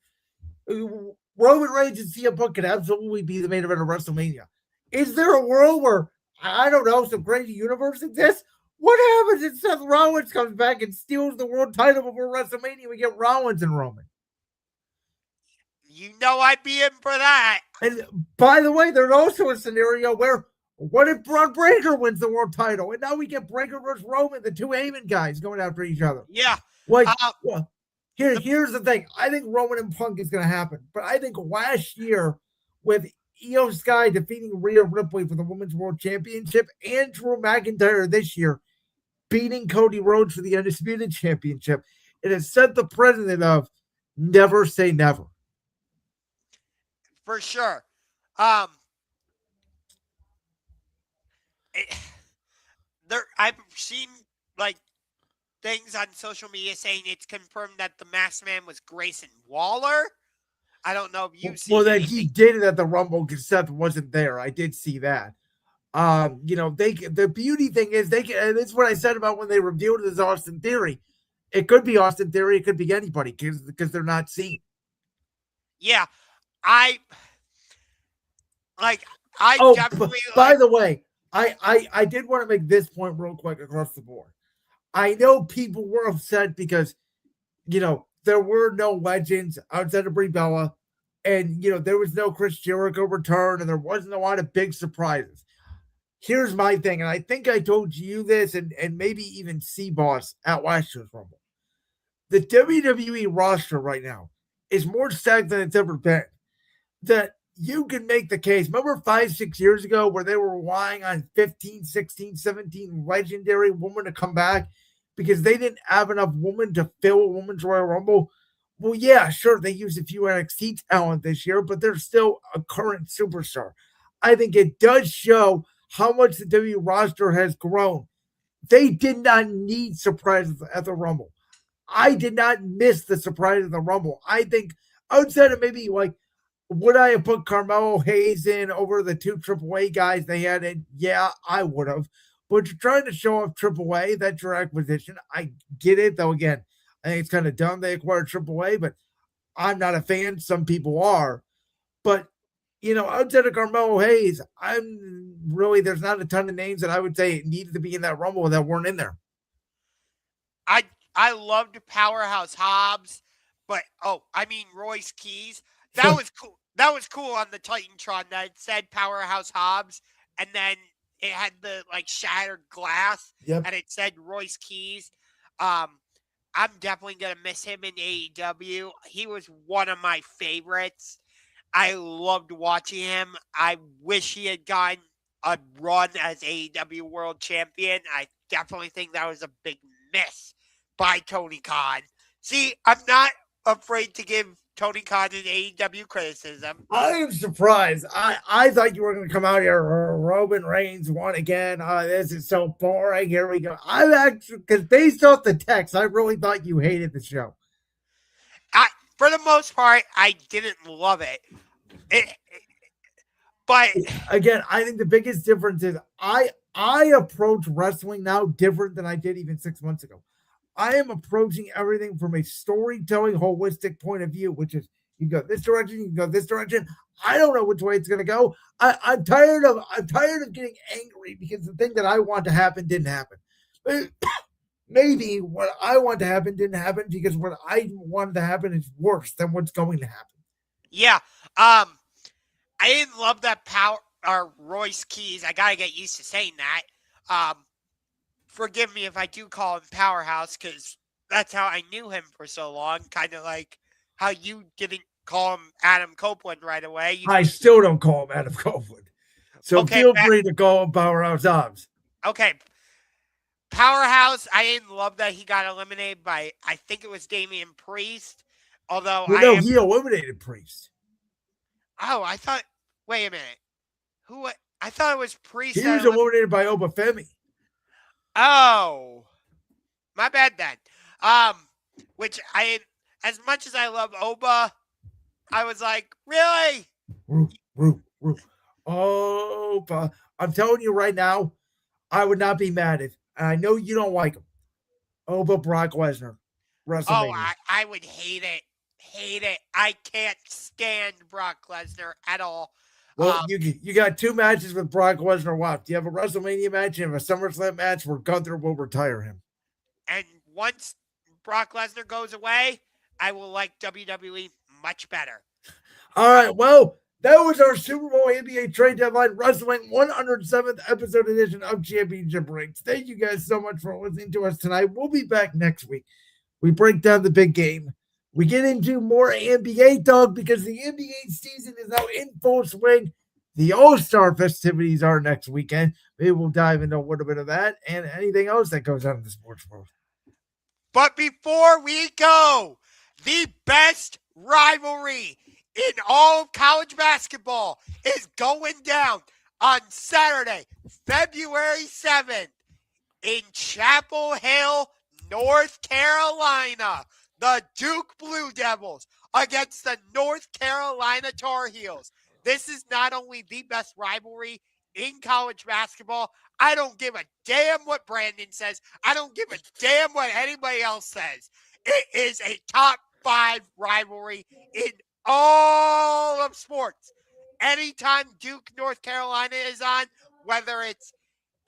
Roman Reigns and CM Punk could absolutely be the main event of WrestleMania. Is there a world where, I don't know, some crazy universe exists? What happens if Seth Rollins comes back and steals the world title before WrestleMania? We get Rollins and Roman. You know I'd be in for that. And by the way, there's also a scenario where what if Braun Breaker wins the world title? And now we get Breaker versus Roman, the two Heyman guys going after each other. Yeah. Here's the thing. I think Roman and Punk is going to happen. But I think last year with Io Sky defeating Rhea Ripley for the Women's World Championship, and Drew McIntyre this year beating Cody Rhodes for the Undisputed Championship. It has set the precedent of never say never. For sure. I've seen like things on social media saying it's confirmed that the Masked Man was Grayson Waller. I don't know if you've seen. Well, then he did it at the Rumble because Seth wasn't there. I did see that. The beauty thing is and it's what I said about when they revealed it as Austin Theory. It could be Austin Theory. It could be anybody because they're not seen. Yeah, definitely. By the way, I did want to make this point real quick across the board. I know people were upset because, there were no legends outside of Brie Bella, and, there was no Chris Jericho return, and there wasn't a lot of big surprises. Here's my thing, and I think I told you this, and maybe even C-Boss at last year's Rumble. The WWE roster right now is more stacked than it's ever been. That you can make the case. Remember 5-6 years ago where they were relying on 15, 16, 17 legendary women to come back because they didn't have enough women to fill a Women's Royal Rumble? Well, yeah, sure, they used a few NXT talent this year, but they're still a current superstar. I think it does show how much the WWE roster has grown. They did not need surprises at the Rumble. I did not miss the surprise of the Rumble. I think outside of maybe would I have put Carmelo Hayes in over the 2 AAA guys they had in? Yeah, I would have. But you're trying to show off AAA, that's your acquisition. I get it, though, again, I think it's kind of dumb they acquired AAA, but I'm not a fan. Some people are. But, outside of Carmelo Hayes, there's not a ton of names that I would say needed to be in that Rumble that weren't in there. I loved Powerhouse Hobbs, but Royce Keys. That was cool. That was cool on the Titantron that it said Powerhouse Hobbs, and then it had the shattered glass, and it said Royce Keys. I'm definitely gonna miss him in AEW. He was one of my favorites. I loved watching him. I wish he had gotten a run as AEW World Champion. I definitely think that was a big miss by Tony Khan. See, I'm not afraid to give Tony Khan an AEW criticism. I am surprised. I thought you were going to come out here. Roman Reigns won again. This is so boring. Here we go. I'm actually, because based off the text, I really thought you hated the show. For the most part, I didn't love it. But again, I think the biggest difference is I approach wrestling now different than I did even 6 months ago. I am approaching everything from a storytelling, holistic point of view, which is you go this direction, you can go this direction. I don't know which way it's going to go. I'm tired of getting angry because the thing that I want to happen didn't happen. Maybe what I want to happen didn't happen because what I wanted to happen is worse than what's going to happen. Yeah. I didn't love that Royce Keys. I got to get used to saying that. Forgive me if I do call him Powerhouse because that's how I knew him for so long. Kind of like how you didn't call him Adam Copeland right away. I still don't call him Adam Copeland. So feel free to call him Powerhouse Hobbs. Okay. Powerhouse, I didn't love that he got eliminated by, I think it was Damian Priest. Although he eliminated Priest. Oh, I thought, wait a minute. I thought it was Priest. He was eliminated by Obafemi. Oh, my bad then. Which as much as I love Oba, I was like, really? Oba. I'm telling you right now, I would not be mad if, and I know you don't like him. Oba Brock Lesnar. WrestleMania. Oh, I would hate it. Hate it. I can't stand Brock Lesnar at all. Well, you got 2 matches with Brock Lesnar left. You have a WrestleMania match and a SummerSlam match where Gunther will retire him. And once Brock Lesnar goes away, I will like WWE much better. All right, well, that was our Super Bowl NBA Trade Deadline Wrestling 107th episode edition of Championship Rings. Thank you guys so much for listening to us tonight. We'll be back next week. We break down the big game. We get into more NBA talk because the NBA season is now in full swing. the All-Star festivities are next weekend. Maybe we'll dive into a little bit of that and anything else that goes on in the sports world. But before we go, the best rivalry in all of college basketball is going down on Saturday, February 7th in Chapel Hill, North Carolina. The Duke Blue Devils against the North Carolina Tar Heels. This is not only the best rivalry in college basketball. I don't give a damn what Brandon says. I don't give a damn what anybody else says. It is a top 5 rivalry in all of sports. Anytime Duke, North Carolina is on, whether it's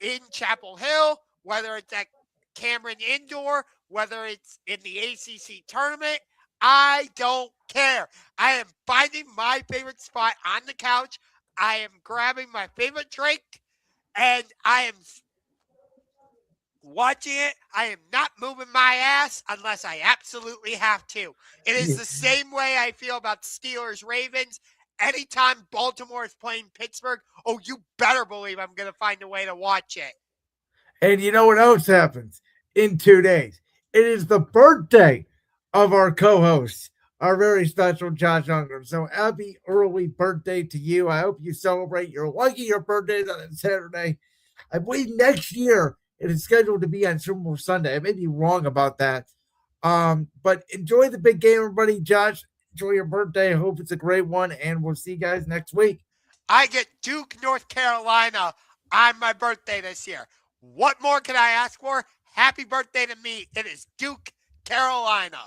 in Chapel Hill, whether it's at Cameron Indoor, whether it's in the ACC tournament, I don't care. I am finding my favorite spot on the couch. I am grabbing my favorite drink, and I am watching it. I am not moving my ass unless I absolutely have to. It is the same way I feel about Steelers Ravens. Anytime Baltimore is playing Pittsburgh, oh, you better believe I'm going to find a way to watch it. And you know what else happens in 2 days? It is the birthday of our co-host, our very special Josh Ungar. So happy early birthday to you. I hope you celebrate. You're lucky your birthday is on Saturday. I believe next year it is scheduled to be on Super Bowl Sunday. I may be wrong about that. But enjoy the big game, everybody. Josh, enjoy your birthday. I hope it's a great one, and we'll see you guys next week. I get Duke, North Carolina on my birthday this year. What more can I ask for? Happy birthday to me. It is Duke, Carolina.